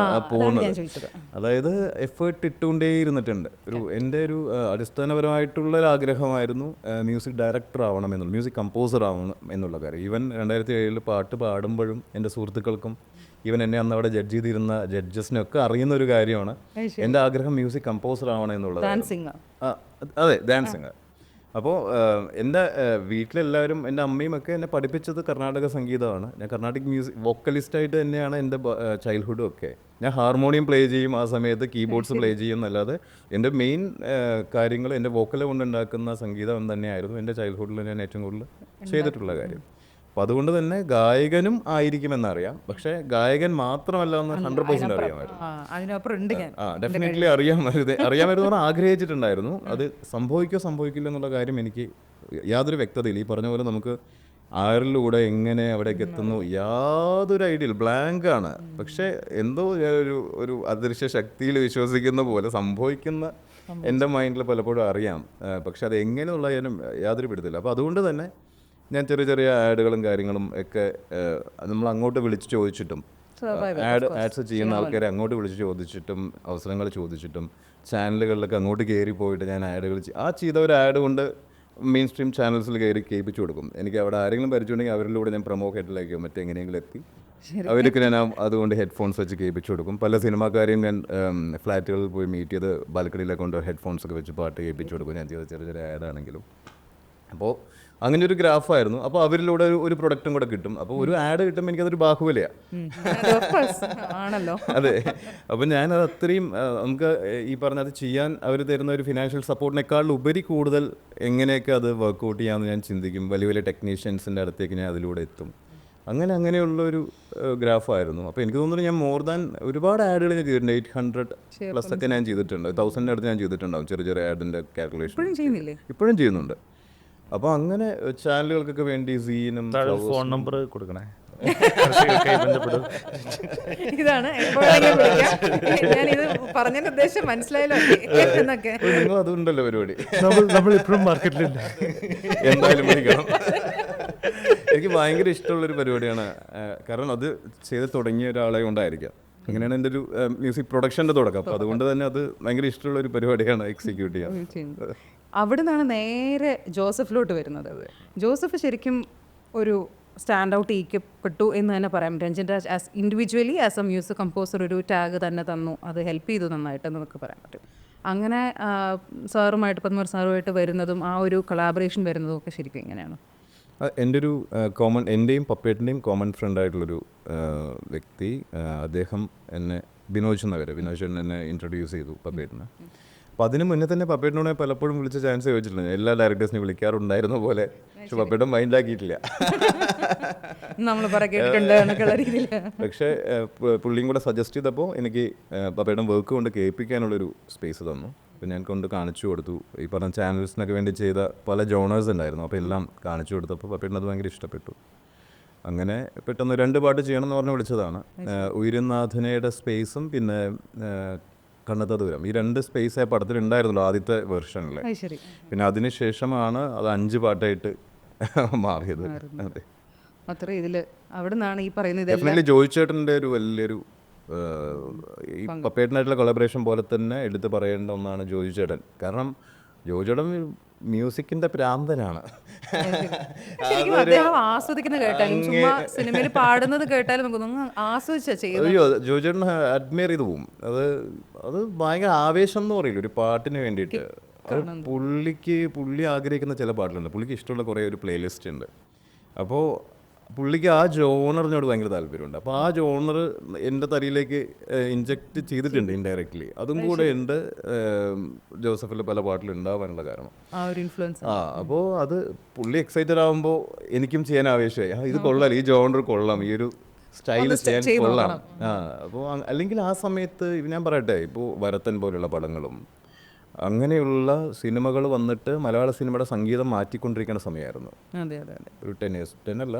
പോകുന്നത്. അതായത് എഫേർട്ട് ഇട്ടുകൊണ്ടേ ഇരുന്നിട്ടുണ്ട്. എൻ്റെ ഒരു അടിസ്ഥാനപരമായിട്ടുള്ള ഒരു ആഗ്രഹമായിരുന്നു മ്യൂസിക് ഡയറക്ടർ ആവണം എന്നുള്ള, മ്യൂസിക് കമ്പോസർ ആവണം എന്നുള്ള കാര്യം. ഈവൻ 2007 പാട്ട് പാടുമ്പോഴും എൻ്റെ സുഹൃത്തുക്കൾക്കും ഈവൻ എന്നെ അന്ന് അവിടെ ജഡ്ജ് ചെയ്തിരുന്ന ജഡ്ജസിനൊക്കെ അറിയുന്ന ഒരു കാര്യമാണ് എൻ്റെ ആഗ്രഹം മ്യൂസിക് കമ്പോസർ ആവണം എന്നുള്ളത്. അതെ, ഡാൻസിങ്. അപ്പോൾ എൻ്റെ വീട്ടിലെല്ലാവരും, എൻ്റെ അമ്മയും ഒക്കെ എന്നെ പഠിപ്പിച്ചത് കർണാടക സംഗീതമാണ്. ഞാൻ കർണാടിക് മ്യൂസിക് വോക്കലിസ്റ്റായിട്ട് തന്നെയാണ് എൻ്റെ ചൈൽഡ്ഹുഡും ഒക്കെ. ഞാൻ ഹാർമോണിയം പ്ലേ ചെയ്യും, ആ സമയത്ത് കീബോർഡ്സ് പ്ലേ ചെയ്യും എന്നല്ലാതെ എൻ്റെ മെയിൻ കാര്യങ്ങൾ എൻ്റെ വോക്കൽ കൊണ്ടുണ്ടാക്കുന്ന സംഗീതം തന്നെയായിരുന്നു എൻ്റെ ചൈൽഡ്ഹുഡിൽ ഞാൻ ഏറ്റവും കൂടുതൽ ചെയ്തിട്ടുള്ള കാര്യം. അപ്പോൾ അതുകൊണ്ട് തന്നെ ഗായകനും ആയിരിക്കുമെന്നറിയാം, പക്ഷേ ഗായകൻ മാത്രമല്ല എന്ന് 100% അറിയാമായിരുന്നു. ഡെഫിനറ്റ്ലി അറിയാമായിരുന്നു പറഞ്ഞാൽ ആഗ്രഹിച്ചിട്ടുണ്ടായിരുന്നു. അത് സംഭവിക്കില്ല എന്നുള്ള കാര്യം എനിക്ക് യാതൊരു വ്യക്തതയില്ല. ഈ പറഞ്ഞ പോലെ നമുക്ക് ആരിലൂടെ എങ്ങനെ അവിടേക്ക് എത്തുന്നു യാതൊരു ഐഡിയ, ബ്ലാങ്ക് ആണ്. പക്ഷേ എന്തോ ഒരു അദൃശ്യ ശക്തിയിൽ വിശ്വസിക്കുന്ന പോലെ സംഭവിക്കുന്ന എൻ്റെ മൈൻഡിൽ പലപ്പോഴും അറിയാം. പക്ഷെ അത് എങ്ങനെയുള്ള യാതൊരു പിടുത്തില്ല. അപ്പോൾ അതുകൊണ്ട് തന്നെ ഞാൻ ചെറിയ ആഡുകളും കാര്യങ്ങളും ഒക്കെ നമ്മൾ അങ്ങോട്ട് വിളിച്ച് ചോദിച്ചിട്ടും, ആഡ്സ് ചെയ്യുന്ന ആൾക്കാരെ അങ്ങോട്ട് വിളിച്ച് ചോദിച്ചിട്ടും, അവസരങ്ങൾ ചോദിച്ചിട്ടും, ചാനലുകളിലൊക്കെ അങ്ങോട്ട് കയറി പോയിട്ട് ഞാൻ ആഡുകൾ ചെയ്ത ഒരു ആഡ് കൊണ്ട് മെയിൻ സ്ട്രീം ചാനൽസിൽ കയറി കേൾപ്പിച്ചു കൊടുക്കും. എനിക്ക് അവിടെ ആരെങ്കിലും പരിചയമുണ്ടെങ്കിൽ അവരിലൂടെ ഞാൻ പ്രൊമോ ഹെഡിലേക്കോ മറ്റെങ്ങനെയെങ്കിലും എത്തി അവർക്ക് ഞാൻ അതുകൊണ്ട് ഹെഡ്ഫോൺസ് വെച്ച് കേൾപ്പിച്ചു കൊടുക്കും. പല സിനിമാക്കാരെയും ഞാൻ ഫ്ലാറ്റുകളിൽ പോയി മീറ്റ് ചെയ്ത് ബാൽക്കണിയിലൊക്കെ കൊണ്ട് ഹെഡ്ഫോൺസ് ഒക്കെ വെച്ച് പാട്ട് കേൾപ്പിച്ചു കൊടുക്കും. ഞാൻ ചെയ്ത ചെറിയ ചെറിയ ആഡാണെങ്കിലും. അപ്പോൾ അങ്ങനെ ഒരു ഗ്രാഫായിരുന്നു. അപ്പോൾ അവരിലൂടെ ഒരു പ്രൊഡക്റ്റും കൂടെ കിട്ടും. അപ്പോൾ ഒരു ആഡ് കിട്ടുമ്പോൾ എനിക്കതൊരു ബാഹുബലിയാണ്. ആണല്ലോ. അതെ. അപ്പോൾ ഞാനത് അത്രയും നമുക്ക് ഈ പറഞ്ഞത് ചെയ്യാൻ അവർ തരുന്ന ഒരു ഫിനാൻഷ്യൽ സപ്പോർട്ടിനേക്കാൾ ഉപരി കൂടുതൽ എങ്ങനെയൊക്കെ അത് വർക്കൗട്ട് ചെയ്യാമെന്ന് ഞാൻ ചിന്തിക്കും. വലിയ വലിയ ടെക്നീഷ്യൻസിൻ്റെ അടുത്തേക്ക് ഞാൻ അതിലൂടെ എത്തും. അങ്ങനെയുള്ളൊരു ഗ്രാഫായിരുന്നു. അപ്പോൾ എനിക്ക് തോന്നുന്നു ഞാൻ മോർ ദാൻ ഒരുപാട് ആഡുകൾ ഞാൻ ചെയ്തിട്ടുണ്ട്. 800+ ഒക്കെ ഞാൻ ചെയ്തിട്ടുണ്ട്. 1000 അടുത്ത് ഞാൻ ചെയ്തിട്ടുണ്ടാവും ചെറിയ ചെറിയ ആഡിൻ്റെ കാൽക്കുലേഷൻ. ഇപ്പോഴും ചെയ്യുന്നുണ്ട്. അപ്പോൾ അങ്ങനെ ചാനലുകൾക്കൊക്കെ വേണ്ടി സീനും ഫോൺ നമ്പർ കൊടുക്കണേ. ഇതാണ് എപ്പോഴെങ്കിലും വിളിക്കാം. ഞാനിത് പറഞ്ഞതിന്റെ ഉദ്ദേശം മനസ്സിലായല്ലോ എന്നൊക്കെ. നിങ്ങൾ അതുണ്ടല്ലോ പരിപാടി. നമ്മൾ ഇപ്പോഴും മാർക്കറ്റിലില്ല. എന്തായാലും വിളിക്കണം. എനിക്ക് ഭയങ്കര ഇഷ്ടമുള്ളൊരു പരിപാടിയാണ്. കാരണം അത് ചെയ്ത് തുടങ്ങിയ ഒരാളെ കൊണ്ടായിരിക്കാം. അങ്ങനെയാണ് എൻ്റെ ഒരു മ്യൂസിക് പ്രൊഡക്ഷൻ്റെ തുടക്കം. അപ്പോൾ അതുകൊണ്ട് തന്നെ അത് ഭയങ്കര ഇഷ്ടമുള്ളൊരു പരിപാടിയാണ് എക്സിക്യൂട്ട് ചെയ്യാൻ. അവിടെ നിന്നാണ് നേരെ ജോസഫിലോട്ട് വരുന്നത്. ജോസഫ് ശരിക്കും ഒരു സ്റ്റാൻഡ് ഔട്ട് ചെയ്യപ്പെട്ടു എന്ന് തന്നെ പറയാം. Ranjan Raj as individually as A music composer ഒരു ടാഗ് തന്നെ തന്നു. അത് ഹെൽപ്പ് ചെയ്തു നന്നായിട്ടെന്ന് നമുക്ക് പറയാൻ പറ്റും. അങ്ങനെ സാറുമായിട്ട് പത്മർ സാറുമായിട്ട് വരുന്നതും ആ ഒരു കൊളാബറേഷൻ വരുന്നതും ഒക്കെ ശരിക്കും എങ്ങനെയാണ്? എൻ്റെ ഒരു എൻ്റെയും പപ്പേട്ടിൻ്റെയും കോമൺ ഫ്രണ്ടായിട്ടുള്ളൊരു വ്യക്തി, അദ്ദേഹം എന്നെ ബിനോജ് എന്നെ ഇൻട്രൊഡ്യൂസ് ചെയ്തു പപ്പേട്ടിനെ. അപ്പോൾ അതിന് മുന്നേ തന്നെ പപ്പേട്ടിനോട് പലപ്പോഴും വിളിച്ച ചാൻസ് ചോദിച്ചിട്ടുണ്ട്. എല്ലാ ഡയറക്ടേഴ്സിനെയും വിളിക്കാറുണ്ടായിരുന്ന പോലെ. പക്ഷെ പപ്പേട്ടൻ മൈൻഡാക്കിയിട്ടില്ല. പക്ഷേ പുള്ളിയും കൂടെ സജസ്റ്റ് ചെയ്തപ്പോൾ എനിക്ക് പപ്പേട്ടൻ വർക്ക് കൊണ്ട് കേൾപ്പിക്കാനുള്ളൊരു സ്പേസ് തന്നു. അപ്പോൾ ഞാൻ കൊണ്ട് കാണിച്ചു കൊടുത്തു. ഈ പറഞ്ഞ ചാനൽസിനൊക്കെ വേണ്ടി ചെയ്ത പല ജോണേഴ്സ് ഉണ്ടായിരുന്നു. അപ്പോൾ എല്ലാം കാണിച്ചു കൊടുത്തപ്പോൾ പപ്പേട്ടൻ അത് ഭയങ്കര ഇഷ്ടപ്പെട്ടു. അങ്ങനെ പെട്ടെന്ന് 2 പാട്ട് ചെയ്യണം എന്ന് പറഞ്ഞ് വിളിച്ചതാണ്. ഉയരുന്നാഥനയുടെ സ്പേസും പിന്നെ കണ്ണത്ത ദൂരം. ഈ 2 സ്പേസ് ആ പടത്തിൽ ഉണ്ടായിരുന്നല്ലോ ആദ്യത്തെ വെർഷനിൽ. പിന്നെ അതിനുശേഷമാണ് അത് 5 പാട്ടായിട്ട് മാറിയത്. അതെ. അത്ര ഇതില് അവിടെ നിന്നാണ് ഈ പറയുന്നത്. ഡെഫിനറ്റ്ലി ജോയി ചേട്ടൻ്റെ ഒരു വലിയൊരു ഈ പപ്പേട്ടനായിട്ടുള്ള കൊളാബറേഷൻ പോലെ തന്നെ എടുത്ത് പറയേണ്ട ഒന്നാണ് ജോയി ചേട്ടൻ. കാരണം ജോയി ചേട്ടൻ മ്യൂസിക്കിന്റെ പ്രാന്തനാണ്. ആസ്വദിക്കുന്ന കേട്ടാലും ചുമ്മാ സിനിമയിൽ പാടുന്നത് കേട്ടാലും നമുക്ക് ആസ്വദിച്ചാ ചെയ്യുന്നത്. അയ്യോ, ജോയി ചേട്ടൻ അഡ്മയർ ചെയ്ത് പോവും. അത് ഭയങ്കര ആവേശം എന്ന് പറയില്ല ഒരു പാട്ടിന് വേണ്ടിയിട്ട്. പുള്ളി ആഗ്രഹിക്കുന്ന ചില പാട്ടുകളുണ്ട്. പുള്ളിക്ക് ഇഷ്ടമുള്ള കുറേ ഒരു പ്ലേലിസ്റ്റ് ഉണ്ട്. അപ്പോൾ പുള്ളിക്ക് ആ ജോണറിനോട് ഭയങ്കര താല്പര്യമുണ്ട്. അപ്പോൾ ആ ജോണർ എൻ്റെ തലയിലേക്ക് ഇൻജക്റ്റ് ചെയ്തിട്ടുണ്ട് ഇൻഡയറക്റ്റ്ലി. അതും കൂടെ ഉണ്ട് ജോസഫിൽ പല പാട്ടിലും ഉണ്ടാവാനുള്ള കാരണം. അപ്പോൾ അത് പുള്ളി എക്സൈറ്റഡ് ആകുമ്പോൾ എനിക്കും ചെയ്യാൻ ആവേശമായി. ഇത് കൊള്ളാം, ഈ ജോണർ കൊള്ളാം, ഈ ഒരു സ്റ്റൈൽ ചെയ്യാൻ കൊള്ളാം. അപ്പോൾ അല്ലെങ്കിൽ ആ സമയത്ത് ഞാൻ പറയട്ടെ, ഇപ്പോൾ വരത്തൻ പോലുള്ള പടങ്ങളും അങ്ങനെയുള്ള സിനിമകൾ വന്നിട്ട് മലയാള സിനിമയുടെ സംഗീതം മാറ്റിക്കൊണ്ടിരിക്കുന്ന സമയമായിരുന്നു. ഒരു 10 years, 10 അല്ല,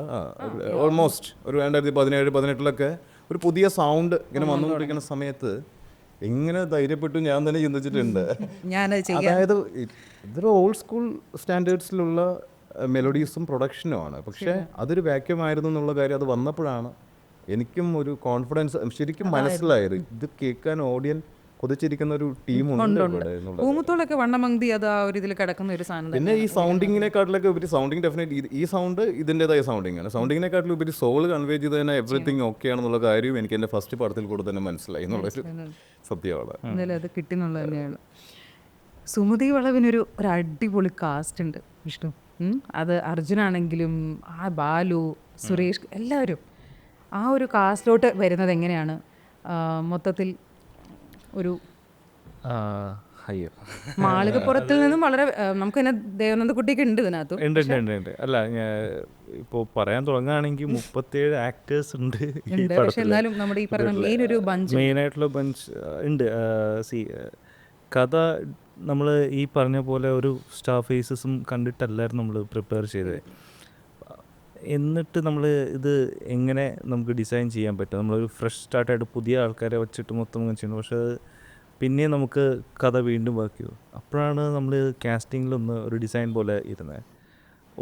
ഓൾമോസ്റ്റ് ഒരു 2017-18 ഒരു പുതിയ സൗണ്ട് ഇങ്ങനെ വന്നുകൊണ്ടിരിക്കുന്ന സമയത്ത് എങ്ങനെ ധൈര്യപ്പെട്ടു ഞാൻ തന്നെ ചിന്തിച്ചിട്ടുണ്ട്. അതായത് ഇതൊരു ഓൾഡ് സ്കൂൾ സ്റ്റാൻഡേർഡ്സിലുള്ള മെലഡീസും പ്രൊഡക്ഷനുമാണ്. പക്ഷേ അതൊരു വാക്യൂമായിരുന്നു എന്നുള്ള കാര്യം അത് വന്നപ്പോഴാണ് എനിക്കും ഒരു കോൺഫിഡൻസ് ശരിക്കും മനസ്സിലായത്. ഇത് കേൾക്കാൻ ഓഡിയൻ കൊതിച്ചിരിക്കുന്ന ഒരു ടീമുണ്ട്. പിന്നെ ഈ സൗണ്ടിങ്ങിനെക്കാട്ടിലൊക്കെ ഉപരി സൗണ്ടിങ് ഡെഫിനറ്റ്ലി ഈ സൗണ്ട് ഇതിൻ്റെതായ സൗണ്ടിങ് ആണ്. സൗണ്ടിങ്ങിനെക്കാട്ടിലും ഉപരി സോൾ കൺവേ ചെയ്ത് തന്നെ എവറിത്തിങ് ഓക്കെ ആണെന്നുള്ള കാര്യം എനിക്ക് എൻ്റെ ഫസ്റ്റ് പടത്തിൽ കൂടെ തന്നെ മനസ്സിലായി എന്നുള്ളൊരു സത്യമാണ്. അത് കിട്ടി എന്നുള്ളത് തന്നെയാണ്. സുമതി വളവിനൊരു അടിപൊളി കാസ്റ്റ് ഉണ്ട് വിഷ്ണു. അത് അർജുനാണെങ്കിലും ആ ബാലു, സുരേഷ്, എല്ലാവരും ആ ഒരു കാസ്റ്റിലോട്ട് വരുന്നത് എങ്ങനെയാണ് മൊത്തത്തിൽ? ഒരു മാളികപ്പുറത്തിൽ നിന്നും വളരെ നമുക്ക് തന്നെ ദേവനന്ദക്കുട്ടിയൊക്കെ ഉണ്ട് ഇതിനകത്ത്. ഉണ്ട്. അല്ല, ഞാൻ ഇപ്പോൾ പറയാൻ തുടങ്ങുകയാണെങ്കിൽ 37 ആക്ടേഴ്സ് ഉണ്ട്. പക്ഷെ എന്നാലും നമ്മുടെ ഈ പറയുന്ന മെയിനായിട്ടുള്ള ബഞ്ച് ഉണ്ട്. കഥ നമ്മൾ ഈ പറഞ്ഞ പോലെ ഒരു സ്റ്റാർ ഫേസസും കണ്ടിട്ടല്ലായിരുന്നു നമ്മൾ പ്രിപ്പയർ ചെയ്തത്. എന്നിട്ട് നമ്മൾ ഇത് എങ്ങനെ നമുക്ക് ഡിസൈൻ ചെയ്യാൻ പറ്റും? നമ്മളൊരു ഫ്രഷ് സ്റ്റാർട്ടായിട്ട് പുതിയ ആൾക്കാരെ വെച്ചിട്ട് മൊത്തം ചെയ്യുന്നു. പക്ഷേ അത് പിന്നെ നമുക്ക് കഥ വീണ്ടും വർക്ക് ചെയ്യും. അപ്പോഴാണ് നമ്മൾ കാസ്റ്റിങ്ങിലൊന്ന് ഒരു ഡിസൈൻ പോലെ ഇരുന്നത്.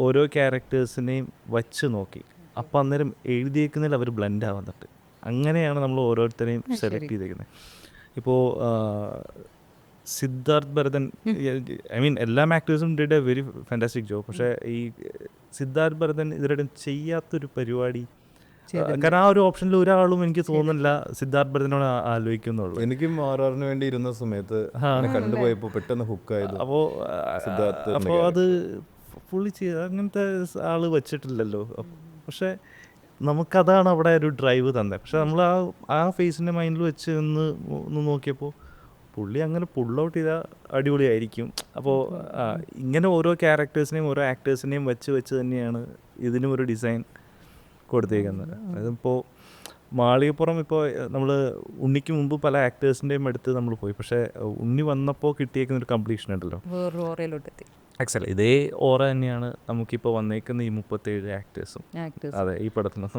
ഓരോ ക്യാരക്ടേഴ്സിനെയും വച്ച് നോക്കി. അപ്പോൾ അന്നേരം എഴുതിയേക്കുന്നതിൽ അവർ ബ്ലെൻഡ് ആവുന്നുണ്ട്. അങ്ങനെയാണ് നമ്മൾ ഓരോരുത്തരെയും സെലക്ട് ചെയ്തേക്കുന്നത്. ഇപ്പോൾ സിദ്ധാർത്ഥ് ഭരതൻ, ഐ മീൻ എല്ലാ ആക്ടേഴ്സും did a very fantastic job. പക്ഷേ ഈ സിദ്ധാർത്ഥ് ഭരതൻ ഇതിനിടെ ചെയ്യാത്തൊരു പരിപാടി, കാരണം ആ ഒരു ഓപ്ഷനിൽ ഒരാളും എനിക്ക് തോന്നുന്നില്ല സിദ്ധാർത്ഥ് ഭരതനോട് ആലോചിക്കുന്നുള്ളൂ. എനിക്കും ആറാറിന് വേണ്ടി ഇരുന്ന സമയത്ത് കണ്ടുപോയപ്പോൾ പെട്ടെന്ന് ഹുക്കായത്. അപ്പോൾ അത് പുള്ളി അങ്ങനത്തെ ആള് വെച്ചിട്ടില്ലല്ലോ. പക്ഷേ നമുക്കതാണ് അവിടെ ഒരു ഡ്രൈവ് തന്നെ. പക്ഷെ നമ്മൾ ആ ഫേസിൻ്റെ മൈൻഡിൽ വെച്ച് ഒന്ന് നോക്കിയപ്പോൾ പുള്ളി അങ്ങനെ പുൾ ഔട്ട് ചെയ്താൽ അടിപൊളിയായിരിക്കും. അപ്പോൾ ഇങ്ങനെ ഓരോ ക്യാരക്ടേഴ്സിനെയും ഓരോ ആക്ടേഴ്സിനെയും വെച്ച് തന്നെയാണ് ഇതിനും ഒരു ഡിസൈൻ കൊടുത്തേക്കുന്നത്. അതിപ്പോൾ മാളികപ്പുറം ഇപ്പോൾ നമ്മൾ ഉണ്ണിക്ക് മുമ്പ് പല ആക്ടേഴ്സിൻ്റെയും അടുത്ത് നമ്മൾ പോയി. പക്ഷേ ഉണ്ണി വന്നപ്പോൾ കിട്ടിയേക്കുന്ന ഒരു കംപ്ലീഷൻ ഉണ്ടല്ലോ, എക്സൽ. ഇതേ ഓറ തന്നെയാണ് നമുക്കിപ്പോൾ വന്നേക്കുന്ന ഈ 37 ആക്ടേഴ്സും. അതെ, ഈ പടത്തിന്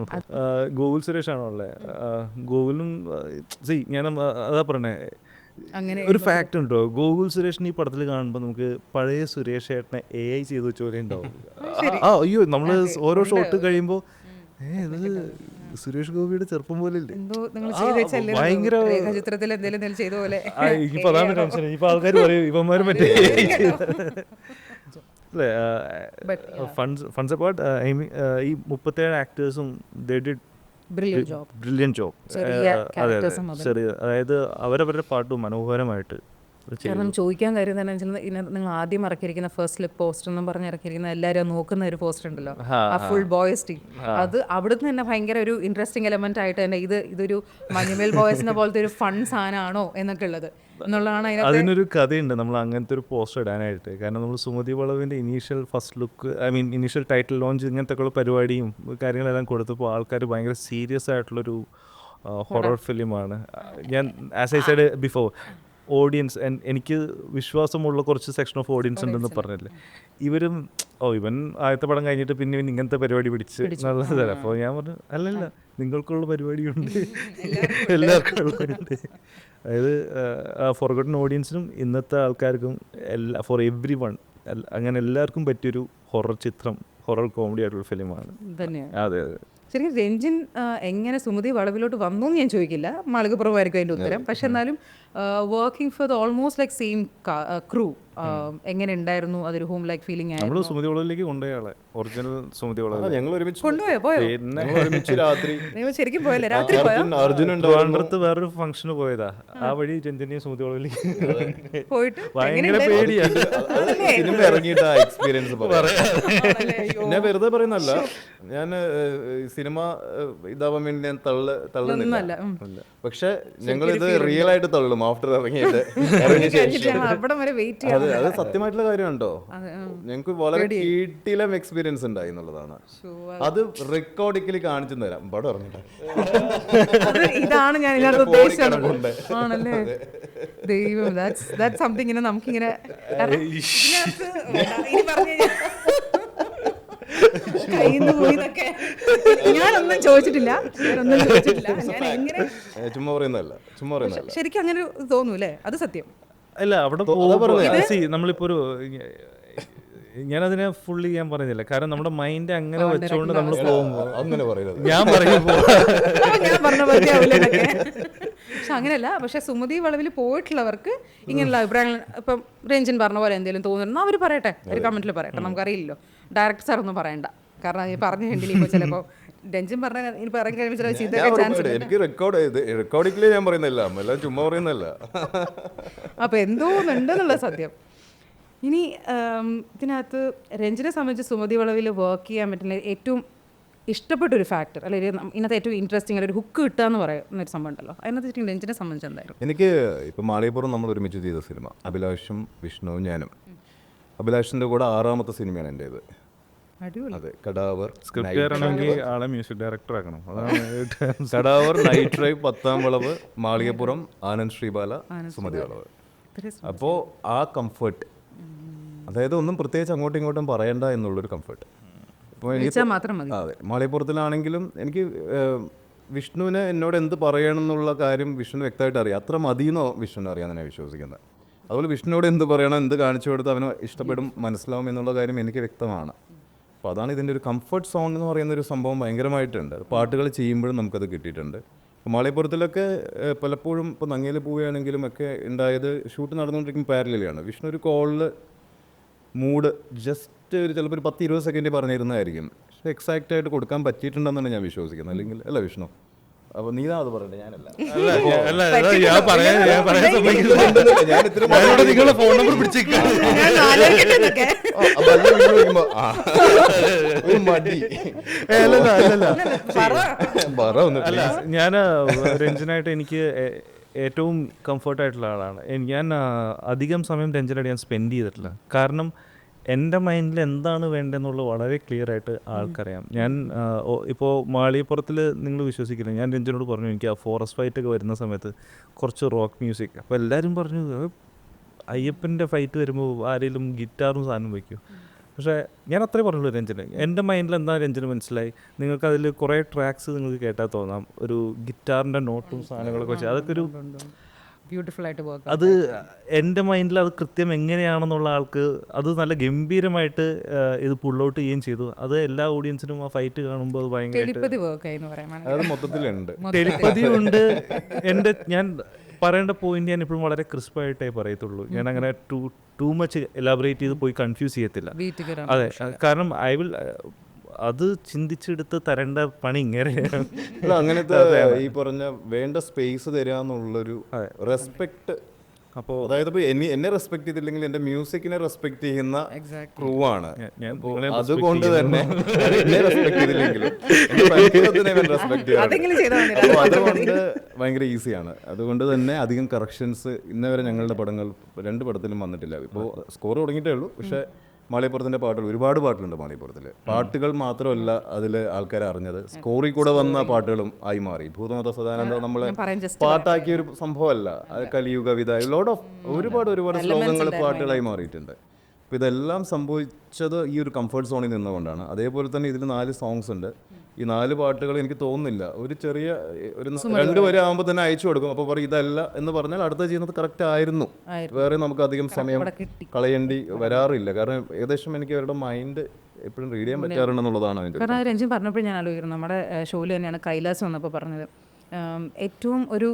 ഗോകുൽ സുരേഷാണോ ഉള്ളത്. ഗോകുലും ഞാൻ അതാ പറഞ്ഞേ, ഒരു ഫാക്റ്റ് ഉണ്ടോ, ഗോകുൽ സുരേഷിന് ഈ പടത്തിൽ കാണുമ്പോൾ നമുക്ക് പഴയ സുരേഷ് ഏട്ടനെ AI ചെയ്ത് വെച്ച പോലെ ഉണ്ടാവും. അയ്യോ, നമ്മൾ ഓരോ ഷോട്ട് കഴിയുമ്പോൾ ഇത് സുരേഷ് ഗോപിയുടെ ചെറുപ്പം പോലെ ഇല്ലേ, ഭയങ്കര. ഇനിയിപ്പോൾ അതാണ് ടെൻഷൻ. ഇനിയിപ്പോൾ ആൾക്കാർ പറയും ഇവന്മാരും മറ്റേ അല്ലേ. ഫൺസ് അബൌട്ട് ഈ 37 ആക്ടേഴ്സും ദേ ഡിഡ് ബ്രില്യൻ ജോബ്. അതെ, ചെറിയ, അതായത് അവരവരുടെ പാട്ട് മനോഹരമായിട്ട്. കാരണം ചോദിക്കാൻ കാര്യം തന്നെ വെച്ചാൽ നിങ്ങൾ ആദ്യം ഇറക്കിയിരിക്കുന്ന ഫസ്റ്റ് ലുക്ക് പോസ്റ്റർ എന്നും പറഞ്ഞ് ഇറക്കിയിരിക്കുന്ന എല്ലാവരും നോക്കുന്ന ഒരു പോസ്റ്റർ ഉണ്ടല്ലോ, ആ ഫുൾ ബോയ്സ് ടീം, അത് അവിടുന്ന് തന്നെ ഭയങ്കര ഒരു ഇൻട്രസ്റ്റിംഗ് എലമെന്റ് ആയിട്ട് തന്നെ ഇതൊരു മഞ്ഞുമേൽ ബോയ്സിന്റെ പോലത്തെ ഒരു ഫൺ സാധനമാണോ എന്നൊക്കെ ഉള്ളത് എന്നുള്ളതാണ്. അതിനൊരു കഥയുണ്ട് നമ്മൾ അങ്ങനത്തെ ഒരു പോസ്റ്റർ ഇടാനായിട്ട്. കാരണം നമ്മൾ സുമതി വളവിൻ്റെ initial first look, I mean initial title launch, ഇങ്ങനത്തെ ഉള്ള പരിപാടിയും കാര്യങ്ങളെല്ലാം കൊടുത്തപ്പോൾ ആൾക്കാർ ഭയങ്കര സീരിയസ് ആയിട്ടുള്ളൊരു ഹൊറർ ഫിലിമാണ്. ഞാൻ as I said before, audience, എനിക്ക് വിശ്വാസമുള്ള കുറച്ച് സെക്ഷൻ ഓഫ് ഓഡിയൻസ് ഉണ്ടെന്ന് പറഞ്ഞില്ലേ, ഇവരും ഇവൻ ആദ്യത്തെ പടം കഴിഞ്ഞിട്ട് പിന്നെ ഇങ്ങനത്തെ പരിപാടി പിടിച്ച് നല്ലതല്ല. അപ്പോൾ ഞാൻ പറഞ്ഞു അല്ലല്ല, നിങ്ങൾക്കുള്ള പരിപാടിയുണ്ട്, എല്ലാവർക്കും ഉള്ളവരുണ്ട്. അതായത് ഫോർഗോട്ടൺ ഓഡിയൻസിനും ഇന്നത്തെ ആൾക്കാർക്കും ഫോർ എവ്രി വൺ, അങ്ങനെ എല്ലാവർക്കും പറ്റിയൊരു ഹൊറർ ചിത്രം, ഹൊറർ കോമഡി ആയിട്ടുള്ള ഫിലിമാണ്. അതെ അതെ. ശരിക്കും രഞ്ജിൻ എങ്ങനെ സുമതി വളവിലോട്ട് വന്നു എന്ന് ഞാൻ ചോദിക്കില്ല, മാളികപ്പുറമായിരിക്കും അതിൻ്റെ ഉത്തരം. പക്ഷെ എന്നാലും working for the almost like same crew, എങ്ങനെ ഉണ്ടായിരുന്നു, അതൊരു ഹോം ലൈക്ക് ഫീലിംഗ് ആയിരുന്നു? നമ്മൾ സുമതി വളവിലേക്ക് കൊണ്ടുപോയാളെ, ഒറിജിനൽ സുമതി വളവ് ഞങ്ങൾ ഒരുമിച്ച് കൊണ്ടുപോയോ? രാത്രി ശരിക്കും പോയല്ലേ? രാത്രി ട്രിവാൻഡ്രത്ത് വേറൊരു ഫംഗ്ഷന് പോയതാ, ആ വഴി രഞ്ജനെയും സുമതി വളവിലേക്ക് പോയിട്ട് ഭയങ്കര പേടിയാ. സിനിമ ഇറങ്ങിയിട്ട് ആ എക്സ്പീരിയൻസ് ഞാൻ വെറുതെ പറയുന്നല്ല, ഞാൻ സിനിമ ഇതാവാൻ വേണ്ടി ഞാൻ തള്ളുന്നില്ല. പക്ഷെ ഞങ്ങൾ ഇത് റിയൽ ആയിട്ട് തള്ളും ആഫ്റ്റർ ഇറങ്ങിയിട്ട്. അത് സത്യമായിട്ടുള്ള കാര്യമുണ്ടോ, ഞങ്ങൾക്ക് വളരെ കീട്ടിലും എക്സ്പീരിയൻസ് ഉണ്ടായി എന്നുള്ളതാണ്. അത് റെക്കോർഡിക്കലി കാണിച്ചു തരാം. പടം ഇറങ്ങിട്ട് ഇതാണ് ഞാൻ ഇതിനകത്ത് ഉദ്ദേശിച്ചത്. ആണല്ലേ ദൈവം, ദാറ്റ്സ് സംതിങ്. ഇങ്ങനെ നമുക്കിങ്ങനെ ഞാനൊന്നും ചോദിച്ചിട്ടില്ല. ചുമ്മാ പറയുന്നതല്ല. ശരിക്കും അങ്ങനെ തോന്നൂല്ലേ? അത് സത്യം അല്ല. അവിടെ നമ്മളിപ്പോ ഒരു, ഞാനതിനെ ഫുള്ളി ഞാൻ പറയുന്നില്ല, കാരണം നമ്മുടെ മൈൻഡ് അങ്ങനെ വെച്ചുകൊണ്ട് നമ്മൾ പോകുമ്പോൾ അങ്ങനെ പറയുന്നത് ഞാൻ പറയുമ്പോൾ പക്ഷെ അങ്ങനെയല്ല. പക്ഷെ സുമതി വളവിൽ പോയിട്ടുള്ളവർക്ക് ഇങ്ങനെയുള്ള അഭിപ്രായങ്ങൾ, ഇപ്പം രഞ്ജൻ പറഞ്ഞ പോലെ എന്തെങ്കിലും തോന്നുന്നു അവർ പറയട്ടെ, ഒരു കമന്റിൽ പറയട്ടെ. നമുക്കറിയില്ലല്ലോ, ഡയറക്ടർ സാർ ഒന്നും പറയണ്ട. കാരണം ഈ പറഞ്ഞു കണ്ടില്ല, ഇപ്പോൾ ചിലപ്പോൾ രഞ്ജൻ പറഞ്ഞ ഇനി പറയാൻ കഴിയുമ്പോൾ എനിക്ക് റെക്കോർഡിക്കലി ഞാൻ പറയുന്നില്ല, എല്ലാം ചുമ്മാ പറയുന്നല്ല. അപ്പൊ എന്തോന്നുണ്ടെന്നുള്ള സത്യം. ഇനി ഇതിനകത്ത് രഞ്ജനെ സംബന്ധിച്ച് സുമതി വളവിൽ വർക്ക് ചെയ്യാൻ പറ്റുന്ന ഏറ്റവും ഇഷ്ടപ്പെട്ടൊരു ഫാക്ടർ, അല്ലെങ്കിൽ ഇതിനകത്ത് ഏറ്റവും ഇൻട്രസ്റ്റിംഗ് ഒരു ഹുക്ക് കിട്ടുക എന്ന് പറയുന്നൊരു സംഭവം ഉണ്ടല്ലോ, അതിനകത്ത് രഞ്ജനെ സംബന്ധിച്ച് എന്തായിരുന്നു? എനിക്ക് ഇപ്പം മാളികപ്പുറം നമ്മൾ ഒരുമിച്ച് ചെയ്ത സിനിമ, അഭിലാഷും വിഷ്ണുവും ഞാനും. അഭിലാഷിൻ്റെ കൂടെ 6ാമത്തെ സിനിമയാണ് എൻ്റേത്. അതെ, കടാവർ. ആളെ മ്യൂസിക് ഡയറക്ടർ ആക്കണം. കടാവർ, നൈറ്റ് ഡ്രൈവ്, 10ാം വളവ്, മാളികപ്പുറം, ആനന്ദ് ശ്രീബാല, സുമതി വളവ്. അപ്പോൾ ആ കംഫർട്ട്, അതായത് ഒന്നും പ്രത്യേകിച്ച് അങ്ങോട്ടും ഇങ്ങോട്ടും പറയണ്ട എന്നുള്ളൊരു കംഫർട്ട്. അപ്പോൾ അതെ, മാളികപ്പുറത്തിലാണെങ്കിലും എനിക്ക് വിഷ്ണുവിന് എന്നോട് എന്ത് പറയണമെന്നുള്ള കാര്യം വിഷ്ണു വ്യക്തമായിട്ട് അറിയാം. അത്ര മതിയെന്നോ വിഷ്ണുവിന് അറിയാമെന്ന് ഞാൻ വിശ്വസിക്കുന്നത്. അതുപോലെ വിഷ്ണുവിനോട് എന്ത് പറയണം, എന്ത് കാണിച്ചു കൊടുത്ത് അവന് ഇഷ്ടപ്പെടും, മനസ്സിലാവും എന്നുള്ള കാര്യം എനിക്ക് വ്യക്തമാണ്. അപ്പോൾ അതാണ് ഇതിൻ്റെ ഒരു കംഫർട്ട് സോൺ എന്ന് പറയുന്നൊരു സംഭവം ഭയങ്കരമായിട്ടുണ്ട്. പാട്ടുകൾ ചെയ്യുമ്പോഴും നമുക്കത് കിട്ടിയിട്ടുണ്ട്. മാളികപ്പുറത്തിലൊക്കെ പലപ്പോഴും ഇപ്പോൾ നങ്ങേൽ പോവുകയാണെങ്കിലും ഒക്കെ ഉണ്ടായത് ഷൂട്ട് നടന്നുകൊണ്ടിരിക്കും പാരലാണ്. വിഷ്ണു ഒരു കോളിൽ മൂഡ് ജസ്റ്റ് ഒരു ചിലപ്പോൾ ഒരു 10-20 സെക്കൻഡ് പറഞ്ഞിരുന്നതായിരിക്കും. പക്ഷെ എക്സാക്റ്റ് ആയിട്ട് കൊടുക്കാൻ പറ്റിയിട്ടുണ്ടെന്നാണ് ഞാൻ വിശ്വസിക്കുന്നത്. അല്ലെങ്കിൽ അല്ല വിഷ്ണു, അപ്പോൾ നീ അത് പറയണ്ടേ, ഞാനല്ല. ഞാൻ ഇത്ര നിങ്ങളുടെ ഫോൺ നമ്പർ പിടിച്ചേക്കാം. ഒരു മടി അല്ല, ഞാൻ രഞ്ജനായിട്ട് എനിക്ക് ഏറ്റവും കംഫർട്ടായിട്ടുള്ള ആളാണ്. ഞാൻ അധികം സമയം രഞ്ജനായിട്ട് ഞാൻ സ്പെൻഡ് ചെയ്തിട്ടില്ല. കാരണം എൻ്റെ മൈൻഡിൽ എന്താണ് വേണ്ടതെന്നുള്ളത് വളരെ ക്ലിയർ ആയിട്ട് ആൾക്കറിയാം. ഞാൻ ഇപ്പോൾ മാളികപ്പുറത്തിൽ നിങ്ങൾ വിശ്വസിക്കില്ല, ഞാൻ രഞ്ജനോട് പറഞ്ഞു എനിക്ക് ആ ഫോറസ്റ്റ് ഫൈറ്റൊക്കെ വരുന്ന സമയത്ത് കുറച്ച് റോക്ക് മ്യൂസിക്. അപ്പോൾ എല്ലാവരും പറഞ്ഞു അയ്യപ്പൻ്റെ ഫൈറ്റ് വരുമ്പോൾ ആരെങ്കിലും ഗിറ്റാറും സാധനം വയ്ക്കും. പക്ഷേ ഞാൻ അത്രേ പറഞ്ഞുള്ളൂ രഞ്ജന്. എൻ്റെ മൈൻഡിൽ എന്താ രഞ്ജന് മനസ്സിലായി. നിങ്ങൾക്കതിൽ കുറേ ട്രാക്സ് നിങ്ങൾക്ക് കേട്ടാൽ തോന്നാം ഒരു ഗിറ്റാറിൻ്റെ നോട്ടും സാധനങ്ങളൊക്കെ വെച്ച് അതൊക്കെ ഒരു ബ്യൂട്ടിഫുൾ ആയിട്ട് വർക്ക്. അത് എൻ്റെ മൈൻഡിൽ അത് കൃത്യം എങ്ങനെയാണെന്നുള്ള ആൾക്ക് അത് നല്ല ഗംഭീരമായിട്ട് ഇത് പുൾ ഔട്ട് ചെയ്യുകയും ചെയ്തു. അത് എല്ലാ ഓഡിയൻസിനും ആ ഫൈറ്റ് കാണുമ്പോൾ അത് ഭയങ്കരമായിട്ട് വർക്കായി എന്ന് പറയാൻ അത് മൊത്തത്തിലുണ്ട്. ടെലിപ്പതിയുണ്ട്. എൻ്റെ ഞാൻ പറയേണ്ട പോയിന്റ് ഞാൻ ഇപ്പോഴും വളരെ ക്രിസ്പായിട്ടേ പറയത്തുള്ളൂ. ഞാൻ അങ്ങനെ ടു മച്ച് എലാബറേറ്റ് ചെയ്ത് പോയി കൺഫ്യൂസ് ചെയ്യത്തില്ല. അതെ, കാരണം ഐ വിൽ അത് ചിന്തിച്ചെടുത്ത് തരേണ്ട പണി ഇങ്ങനെയാണ്. അല്ല, അങ്ങനത്തെ ഈ പറഞ്ഞ വേണ്ട സ്പേസ് തരിക എന്നുള്ളൊരു റെസ്പെക്ട്. അപ്പോൾ അതായത് ഇപ്പോൾ എന്നെ റെസ്പെക്ട് ചെയ്തില്ലെങ്കിൽ എൻ്റെ മ്യൂസിക്കിനെ റെസ്പെക്ട് ചെയ്യുന്ന ക്രൂ ആണ്. അതുകൊണ്ട് തന്നെ എന്നെ റെസ്പെക്ട് ചെയ്തില്ലെങ്കിലും റെസ്പെക്ട് ചെയ്യാറുണ്ട്. അപ്പോൾ അതുകൊണ്ട് ഭയങ്കര ഈസിയാണ്. അതുകൊണ്ട് തന്നെ അധികം കറക്ഷൻസ് ഇന്നവരെ ഞങ്ങളുടെ പടങ്ങൾ 2 പടത്തിലും വന്നിട്ടില്ല. ഇപ്പോൾ സ്കോർ തുടങ്ങിയിട്ടേ ഉള്ളൂ. പക്ഷേ മാളികപ്പുറത്തിൻ്റെ പാട്ടുകൾ ഒരുപാട് പാട്ടുകളുണ്ട്. മാളികപ്പുറത്തിൽ പാട്ടുകൾ മാത്രമല്ല അതിൽ ആൾക്കാരെ അറിഞ്ഞത്, സ്കോറിൽ കൂടെ വന്ന പാട്ടുകളും ആയി മാറി. ഭൂതനാഥ സദാനന്ദ നമ്മളെ പാട്ടാക്കിയ ഒരു സംഭവമല്ല, അത് കലിയുഗ കവിത, ഒരുപാട് ശ്ലോകങ്ങൾ പാട്ടുകളായി മാറിയിട്ടുണ്ട്. അപ്പോൾ ഇതെല്ലാം സംഭവിച്ചത് ഈ ഒരു കംഫർട്ട് സോണിൽ നിന്നുകൊണ്ടാണ്. അതേപോലെ തന്നെ ഇതിൽ 4 സോങ്സ് ഉണ്ട്. ഈ 4 പാട്ടുകൾ എനിക്ക് തോന്നുന്നില്ല ഒരു ചെറിയ ഒരു 2 വരെ ആകുമ്പോൾ തന്നെ അയച്ചു കൊടുക്കും. അപ്പോൾ പറയും ഇതല്ല എന്ന് പറഞ്ഞാൽ അടുത്ത ചെയ്യുന്നത് കറക്റ്റ് ആയിരുന്നു. വേറെ നമുക്ക് അധികം സമയം കളയേണ്ടി വരാറില്ല. കാരണം ഏകദേശം എനിക്ക് അവരുടെ മൈൻഡ് എപ്പോഴും റീഡ് ചെയ്യാൻ പറ്റാറുണ്ടെന്നുള്ളതാണ് അതിൻ്റെ. കാരണം രഞ്ജൻ പറഞ്ഞപ്പോൾ ഞാൻ ആലോചിക്കുന്നത് നമ്മുടെ ഷോയിൽ തന്നെയാണ് കൈലാസ് വന്നപ്പോൾ പറഞ്ഞത് ഏറ്റവും ഒരു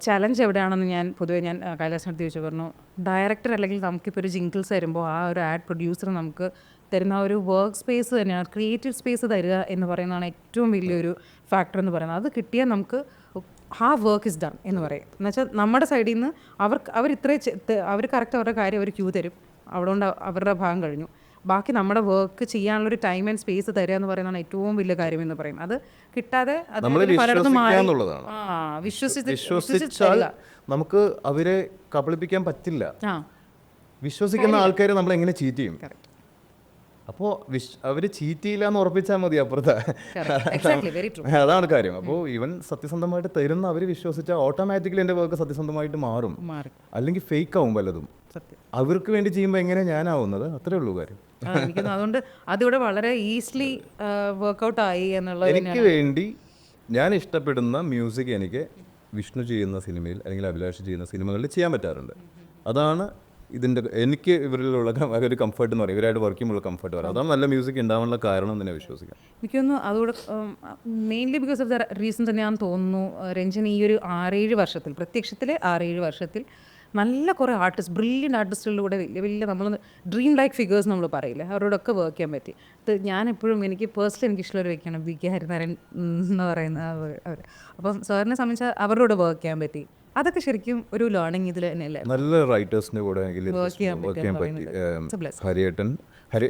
ചലഞ്ച് എവിടെയാണെന്ന് ഞാൻ പൊതുവേ ഞാൻ കൈലാസിനടുത്ത് ചോദിച്ചു. പറഞ്ഞു ഡയറക്ടർ അല്ലെങ്കിൽ നമുക്കിപ്പോൾ ഒരു ജിങ്കിൾസ് വരുമ്പോൾ ആ ഒരു ആഡ് പ്രൊഡ്യൂസർ നമുക്ക് തരുന്ന ഒരു വർക്ക് സ്പേസ് തന്നെയാണ്, ക്രിയേറ്റീവ് സ്പേസ് തരിക എന്ന് പറയുന്നതാണ് ഏറ്റവും വലിയൊരു ഫാക്ടർ എന്ന് പറയുന്നത്. അത് കിട്ടിയാൽ നമുക്ക് ആ വർക്ക് ഇസ് ഡൺ എന്ന് പറയും. എന്നുവെച്ചാൽ നമ്മുടെ സൈഡിൽ നിന്ന് അവർ കറക്റ്റ് അവരുടെ കാര്യം അവർ ക്യൂ തരും, അവിടെ കൊണ്ട് അവരുടെ ഭാഗം കഴിഞ്ഞു. ബാക്കി നമ്മുടെ വർക്ക് ചെയ്യാനുള്ളൊരു ടൈം ആൻഡ് സ്പേസ് തരിക എന്ന് പറയുന്നതാണ് ഏറ്റവും വലിയ കാര്യം എന്ന് പറയും. അത് കിട്ടാതെ പലയിടത്തും വിശ്വസിച്ചാൽ നമുക്ക് അവരെ കബളിപ്പിക്കാൻ പറ്റില്ല. വിശ്വസിക്കുന്ന ആൾക്കാരെ നമ്മൾ എങ്ങനെ ചീറ്റ് ചെയ്യും? അപ്പോൾ അവർ ചീറ്റ് ചെയ്യില്ല എന്ന് ഉറപ്പിച്ചാൽ മതി അപ്പുറത്തെ. അതാണ് കാര്യം. അപ്പോൾ ഈവൻ സത്യസന്ധമായിട്ട് തരുന്ന അവർ വിശ്വസിച്ചാൽ ഓട്ടോമാറ്റിക്കലി എൻ്റെ വർക്ക് സത്യസന്ധമായിട്ട് മാറും. അല്ലെങ്കിൽ ഫേക്ക് ആവും പലതും. അവർക്ക് വേണ്ടി ചെയ്യുമ്പോൾ എങ്ങനെയാണ് ഞാനാവുന്നത്? അത്രേ ഉള്ളൂ കാര്യം. അതുകൊണ്ട് അതിവിടെ വളരെ ഈസിലി വർക്ക്ഔട്ട് ആയി എന്നുള്ളത്. എനിക്ക് വേണ്ടി ഞാൻ ഇഷ്ടപ്പെടുന്ന മ്യൂസിക് എനിക്ക് വിഷ്ണു ചെയ്യുന്ന സിനിമയിൽ അല്ലെങ്കിൽ അഭിലാഷ് ചെയ്യുന്ന സിനിമകളിൽ ചെയ്യാൻ പറ്റാറുണ്ട്. അതാണ് ഇതിൻ്റെ എനിക്ക് ഇവരിലുള്ള ഒരു കംഫർട്ട് എന്ന് പറയും. ഇവരായിട്ട് വർക്ക് ചെയ്യുമ്പോൾ കംഫർട്ട് പറയും. അതാണ് നല്ല മ്യൂസിക് ഉണ്ടാവാനുള്ള കാരണം തന്നെ വിശ്വസിക്കാം. എനിക്കൊന്ന് അതുകൂടെ mainly because of the reason തന്നെയാണെന്ന് തോന്നുന്നു. രഞ്ജൻ ഈ ഒരു 6-7 വർഷത്തിൽ പ്രത്യക്ഷത്തിലെ 6-7 വർഷത്തിൽ നല്ല കുറേ ആർട്ടിസ്റ്റ്, ബ്രില്യൻ്റ് ആർട്ടിസ്റ്റുകളിലൂടെ വലിയ നമ്മൾ ഡ്രീം ലൈക്ക് ഫിഗേഴ്സ് നമ്മൾ പറയില്ലേ, അവരോടൊക്കെ വർക്ക് ചെയ്യാൻ പറ്റി. അത് ഞാനെപ്പോഴും എനിക്ക് പേഴ്സണലി എനിക്കിഷ്ടമുള്ള ഒരു വ്യക്തിയാണ് വി.കെ. ഹരിനാരായൺ എന്ന് പറയുന്ന അവർ. അപ്പം സാറിനെ സംബന്ധിച്ച് അവരോട് വർക്ക് ചെയ്യാൻ പറ്റി. അതൊക്കെ ശരിക്കും ഒരു ലേണിംഗ് ഇതിൽ തന്നെയല്ലേ. നല്ല റൈറ്റേഴ്സിൻ്റെ കൂടെ വർക്ക് ചെയ്യാൻ പറ്റി. ഹരിയേട്ടൻ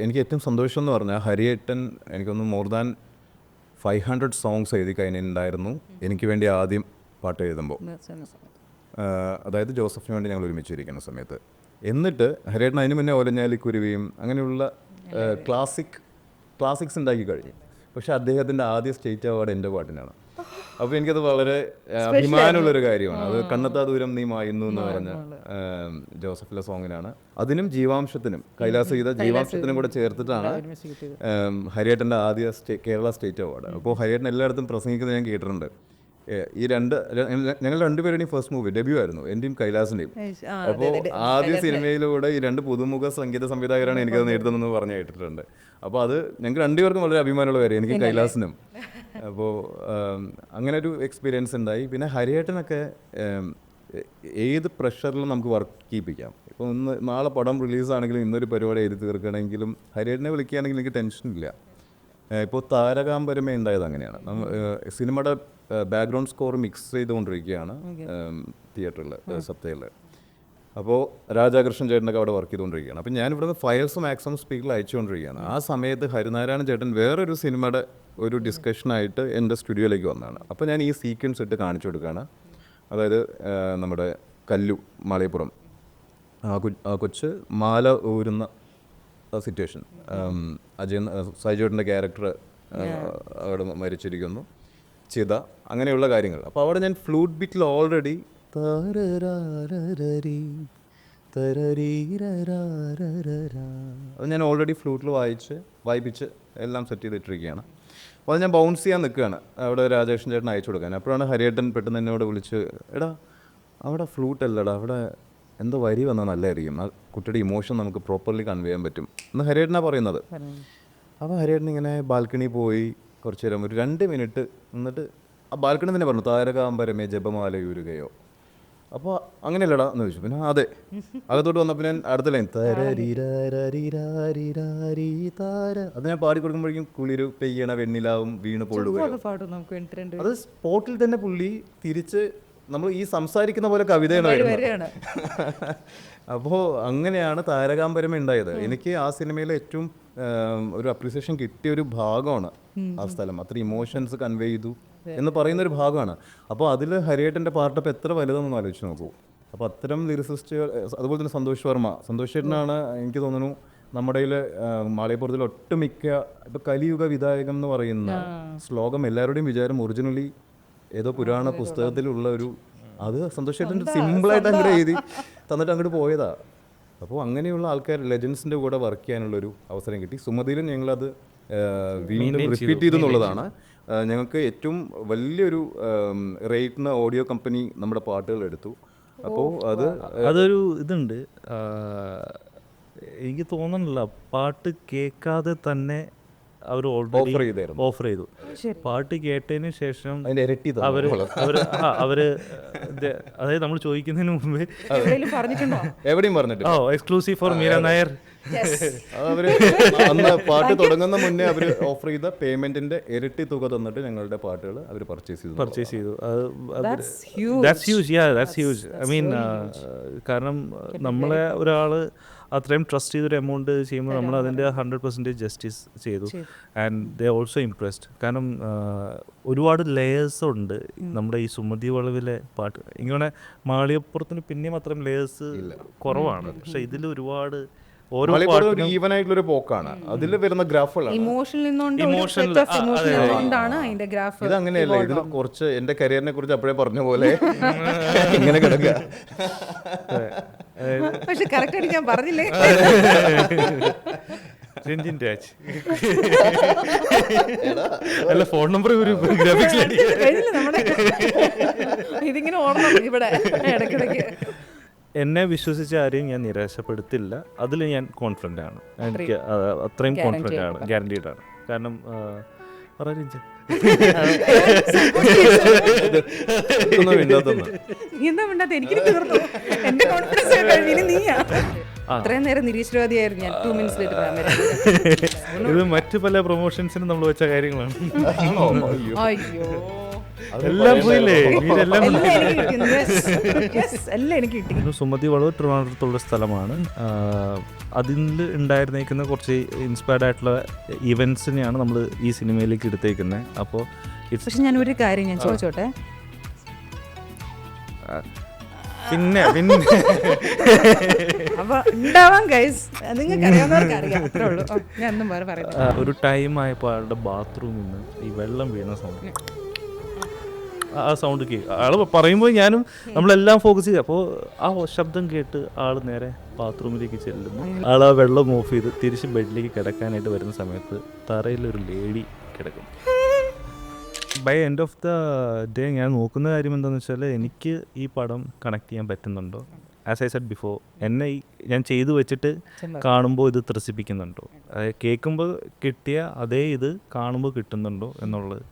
എനിക്ക് ഏറ്റവും സന്തോഷം എന്ന് പറഞ്ഞാൽ ഹരിയേട്ടൻ എനിക്കൊന്ന് മോർ ദാൻ 500 സോങ്സ് എഴുതി കഴിഞ്ഞിട്ടുണ്ടായിരുന്നു എനിക്ക് വേണ്ടി ആദ്യം പാട്ട് എഴുതുമ്പോൾ. അതായത് ജോസഫിന് വേണ്ടി ഞങ്ങൾ ഒരുമിച്ചിരിക്കുന്ന സമയത്ത്. എന്നിട്ട് ഹരിയേട്ടൻ അതിന് മുന്നേ ഓലഞ്ഞാലിക്കുരുവിയും അങ്ങനെയുള്ള ക്ലാസിക്സ് ഉണ്ടാക്കി കഴിഞ്ഞു. പക്ഷേ അദ്ദേഹത്തിൻ്റെ ആദ്യ സ്റ്റേറ്റ് അവാർഡ് എൻ്റെ പാട്ടിനാണ്. അപ്പോൾ എനിക്കത് വളരെ അഭിമാനമുള്ളൊരു കാര്യമാണ്. അത് കണ്ണെത്താ ദൂരം നീ മായുന്നു എന്ന് പറഞ്ഞ ജോസഫിലെ സോങ്ങിനാണ്. അതിനും ജീവാംശത്തിനും കൈലാസ് ചെയ്ത ജീവാംശത്തിനും കൂടെ ചേർത്തിട്ടാണ് ഹരിയേട്ടൻ്റെ ആദ്യ കേരള സ്റ്റേറ്റ് അവാർഡ്. അപ്പോൾ ഹരിയേട്ടൻ എല്ലായിടത്തും പ്രസംഗിക്കുന്നത് ഞാൻ കേട്ടിട്ടുണ്ട്. ഞങ്ങൾ 2 പേരുടെയും ഫസ്റ്റ് മൂവി ഡെബ്യൂ ആയിരുന്നു, എൻ്റെയും കൈലാസിൻ്റെയും. അപ്പോൾ ആദ്യ സിനിമയിലൂടെ ഈ 2 പുതുമുഖ സംഗീത സംവിധായകരാണ് എനിക്കത് നേരിടുന്നതെന്ന് പറഞ്ഞു കേട്ടിട്ടുണ്ട്. അപ്പോൾ അത് ഞങ്ങൾക്ക് 2 പേർക്കും വളരെ അഭിമാനമുള്ള കാര്യം, എനിക്ക് കൈലാസിനും. അപ്പോൾ അങ്ങനെ ഒരു എക്സ്പീരിയൻസ് ഉണ്ടായി. പിന്നെ ഹരിയേട്ടനൊക്കെ ഏത് പ്രഷറിലും നമുക്ക് വർക്ക് ചെയ്യിപ്പിക്കാം. ഇപ്പോൾ നാളെ പടം റിലീസാണെങ്കിലും ഇന്നൊരു പരിപാടി എഴുതി തീർക്കണമെങ്കിലും ഹരിയേട്ടനെ വിളിക്കുകയാണെങ്കിൽ എനിക്ക് ടെൻഷനില്ല. ഇപ്പോൾ താരകാംബരമേ ഉണ്ടായത് അങ്ങനെയാണ്. സിനിമയുടെ ബാക്ക്ഗ്രൗണ്ട് സ്കോർ മിക്സ് ചെയ്തുകൊണ്ടിരിക്കുകയാണ് തിയേറ്ററിൽ, സപ്തയിൽ. അപ്പോൾ രാജാകൃഷ്ണൻ ചേട്ടനൊക്കെ അവിടെ വർക്ക് ചെയ്തുകൊണ്ടിരിക്കുകയാണ്. അപ്പോൾ ഞാനിവിടെ ഫയൽസ് മാക്സിമം സ്പീഡിൽ അയച്ചുകൊണ്ടിരിക്കുകയാണ്. ആ സമയത്ത് ഹരിനാരായണൻ ചേട്ടൻ വേറൊരു സിനിമയുടെ ഒരു ഡിസ്കഷനായിട്ട് എൻ്റെ സ്റ്റുഡിയോയിലേക്ക് വന്നതാണ്. അപ്പോൾ ഞാൻ ഈ സീക്വൻസ് ഇട്ട് കാണിച്ചു കൊടുക്കുകയാണ്. അതായത് നമ്മുടെ കല്ലു മാളികപ്പുറം ആ കൊച്ച് മാല ഊരുന്ന സിറ്റുവേഷൻ, സായിജേട്ടൻ്റെ ക്യാരക്ടർ അവിടെ മരിച്ചിരിക്കുന്നു, ചിത, അങ്ങനെയുള്ള കാര്യങ്ങൾ. അപ്പോൾ അവിടെ ഞാൻ ഫ്ലൂട്ട് ബീറ്റിൽ ഓൾറെഡി അത് ഞാൻ ഓൾറെഡി ഫ്ലൂട്ടിൽ വായിപ്പിച്ച് എല്ലാം സെറ്റ് ചെയ്തിട്ടിരിക്കുകയാണ്. അപ്പോൾ അത് ഞാൻ ബൗൺസ് ചെയ്യാൻ നിൽക്കുകയാണ് അവിടെ രാജേഷൻ ചേട്ടൻ അയച്ചു കൊടുക്കാൻ. അപ്പോഴാണ് ഹരിയേട്ടൻ പെട്ടെന്ന് എന്നോട് വിളിച്ച്, എടാ അവിടെ ഫ്ലൂട്ട് അല്ലടാ, അവിടെ എന്തോ വരി വന്നാൽ നല്ലതായിരിക്കും, ആ കുട്ടിയുടെ ഇമോഷൻ നമുക്ക് പ്രോപ്പർലി കൺവേ ചെയ്യാൻ പറ്റും എന്ന് ഹരിയേട്ടനാണ് പറയുന്നത്. അപ്പോൾ ഹരിയേട്ടൻ ഇങ്ങനെ ബാൽക്കണി പോയി കുറച്ച് നേരം ഒരു 2 മിനിറ്റ് എന്നിട്ട് ആ ബാൽക്കണി തന്നെ പറഞ്ഞു, താരകാംബരമേ ജപമാലയൂരുകയോ. അപ്പോൾ അങ്ങനെയല്ലടാ എന്ന് ചോദിച്ചു. പിന്നെ അതെ, അകത്തോട്ട് വന്നപ്പോൾ ഞാൻ അടുത്ത ലൈൻ അത് ഞാൻ പാടി കൊടുക്കുമ്പോഴേക്കും കുളിരു പെയ്യണ വെണ്ണിലാവും വീണ് പൊള്ളുകയോ. അത് സ്പോട്ടിൽ തന്നെ പുള്ളി തിരിച്ച് നമ്മൾ ഈ സംസാരിക്കുന്ന പോലെ കവിതയാണ് വരുന്നത്. അപ്പോൾ അങ്ങനെയാണ് താരകാംബരമേ ഉണ്ടായത്. എനിക്ക് ആ സിനിമയിൽ ഏറ്റവും ഒരു അപ്രീസിയേഷൻ കിട്ടിയ ഒരു ഭാഗമാണ് ആ സ്ഥലം. അത്ര ഇമോഷൻസ് കൺവേ ചെയ്തു എന്ന് പറയുന്ന ഒരു ഭാഗമാണ്. അപ്പോൾ അതിൽ ഹരിയേട്ടൻ്റെ പാർട്ടപ്പ് എത്ര വലുതെന്നൊന്ന് ആലോചിച്ച് നോക്കൂ. അപ്പോൾ അത്തരം ലിറിസിസ്റ്റുകൾ, അതുപോലെ തന്നെ സന്തോഷ് ചേട്ടനാണ് എനിക്ക് തോന്നുന്നു നമ്മുടെ മാളികപ്പുറത്തിൽ ഒട്ടുമിക്ക ഇപ്പോൾ കലിയുഗ വിധായകം എന്ന് പറയുന്ന ശ്ലോകം എല്ലാവരുടെയും വിചാരം ഒറിജിനലി ഏതോ പുരാണ പുസ്തകത്തിലുള്ള ഒരു, അത് സന്തോഷ് ചേട്ടൻ സിമ്പിളായിട്ട് അങ്ങോട്ട് എഴുതി തന്നിട്ട് അങ്ങോട്ട് പോയതാ. അപ്പോൾ അങ്ങനെയുള്ള ആൾക്കാർ ലെജൻസിൻ്റെ കൂടെ വർക്ക് ചെയ്യാനുള്ളൊരു അവസരം കിട്ടി. സുമതിയിലും ഞങ്ങളത് വീണ്ടും റിപ്പീറ്റ് ചെയ്തു എന്നുള്ളതാണ്. ഞങ്ങൾക്ക് ഏറ്റവും വലിയൊരു റേറ്റിന് ഓഡിയോ കമ്പനി നമ്മുടെ പാട്ടുകൾ എടുത്തു. അപ്പോൾ അതൊരു ഇതുണ്ട്, എനിക്ക് തോന്നുന്നില്ല പാട്ട് കേൾക്കാതെ തന്നെ അവർ ഓൾറെഡി ഓഫർ ചെയ്തു. പാട്ട് കേട്ടതിന് ശേഷം അവര് അതായത് നമ്മൾ ചോദിക്കുന്നതിന് മുമ്പേ എവിടെയും പറഞ്ഞിട്ട് എക്സ്ക്ലൂസീവ് ഫോർ മീര നായർ അവര് അന്ന് പാട്ട് തുടങ്ങുന്ന മുന്നേ അവർ ഓഫർ ചെയ്ത പേയ്മെന്റിന്റെ ഇരട്ടി തുക തന്നിട്ട് ഞങ്ങളുടെ പാട്ടുകൾ അവർ പർച്ചേസ് ചെയ്തു. ഐ മീൻ കാരണം നമ്മളെ ഒരാള് അത്രയും ട്രസ്റ്റ് ചെയ്തൊരു എമൗണ്ട് ചെയ്യുമ്പോൾ നമ്മൾ അതിൻ്റെ 100% ജസ്റ്റിസ് ചെയ്തു. And they also impressed. കാരണം ഒരുപാട് ലേയേഴ്സ് ഉണ്ട് നമ്മുടെ ഈ സുമതി വളവിലെ പാട്ട്. ഇങ്ങനെ മാളികപ്പുറത്തിന് പിന്നെയും അത്രയും ലേയേഴ്സ് കുറവാണ്. പക്ഷെ ഇതിൽ ഒരുപാട് ഓരോ ഈവൻ ആയിട്ടുള്ള ഒരു പോക്കാണ് അതിൽ വരുന്ന ഗ്രാഫുകളാണ്. ഇത് അങ്ങനെയല്ല, ഇതിൽ കുറച്ച് എന്റെ കരിയറിനെ കുറിച്ച് അപ്പോഴേ പറഞ്ഞ പോലെ ഇങ്ങനെ കിടക്കുക. പക്ഷെ കറക്റ്റ് ഞാൻ പറഞ്ഞില്ലേ, അല്ല ഫോൺ നമ്പർ ഇതിങ്ങനെ ഓർമ്മ ഇവിടെ ഇടയ്ക്കിടയ്ക്ക്. എന്നെ വിശ്വസിച്ച ആരെയും ഞാൻ നിരാശപ്പെടുത്തില്ല, അതിൽ ഞാൻ കോൺഫിഡൻ്റ് ആണ്. എനിക്ക് അത്രയും കോൺഫിഡൻ്റ് ആണ്, ഗ്യാരണ്ടീഡ് ആണ്. കാരണം അത്രയും നേരം നിരീശ്വരവാദിയായിരുന്നു ഞാൻ. 2 minutes ഇത് മറ്റു പല പ്രൊമോഷൻസിനും നമ്മൾ വെച്ച കാര്യങ്ങളാണ്. അയ്യോ എല്ലാം പോയില്ലേ, എല്ലാം എനിക്ക് കിട്ടി. സുമതി വളവ് ട്രിവാൻഡ്രത്തുള്ള സ്ഥലമാണ്. അതിൽ ഉണ്ടായിരുന്നേക്കുന്ന കുറച്ച് ഇൻസ്പയർഡ് ആയിട്ടുള്ള ഇവൻസിനെയാണ് നമ്മൾ ഈ സിനിമയിലേക്ക് എടുത്തേക്കുന്നത്. അപ്പോൾ പക്ഷെ ഞാൻ ഒരു കാര്യം ഞാൻ ചോദിച്ചോട്ടെ, പിന്നെ അപ്പൊ ഉണ്ടാവാം ഗൈസ്, നിങ്ങൾക്ക് അറിയാവുന്നവർക്ക് അറിയാം, അത്രേ ഉള്ളൂ. ഞാൻ ഒന്നും വേറെ പറയുന്നത്, ഒരു ടൈം ആയപ്പോൾ ആളുടെ ബാത്റൂമിൽ നിന്ന് ഈ വെള്ളം വീണ സൗണ്ട്, ആ സൗണ്ട് ആൾ പറയുമ്പോൾ ഞാനും നമ്മളെല്ലാം ഫോക്കസ് ചെയ്തു. അപ്പോൾ ആ ശബ്ദം കേട്ട് ആൾ നേരെ ബാത്റൂമിലേക്ക് ചെല്ലുന്നു. ആൾ ആ വെള്ളം ഓഫ് ചെയ്ത് തിരിച്ച് ബെഡിലേക്ക് കിടക്കാനായിട്ട് വരുന്ന സമയത്ത് തറയിലൊരു ലേഡി കിടക്കും. By end of the day ഞാൻ നോക്കുന്ന കാര്യം എന്താണെന്ന് വെച്ചാൽ എനിക്ക് ഈ പടം കണക്ട് ചെയ്യാൻ പറ്റുന്നുണ്ടോ. ആസ് ഐ സെഡ് ബിഫോർ, എന്നെ ഞാൻ ചെയ്തു വെച്ചിട്ട് കാണുമ്പോൾ ഇത് ത്രസിപ്പിക്കുന്നുണ്ടോ, കേൾക്കുമ്പോൾ കിട്ടിയ അതേ ഇത് കാണുമ്പോൾ കിട്ടുന്നുണ്ടോ എന്നുള്ളത്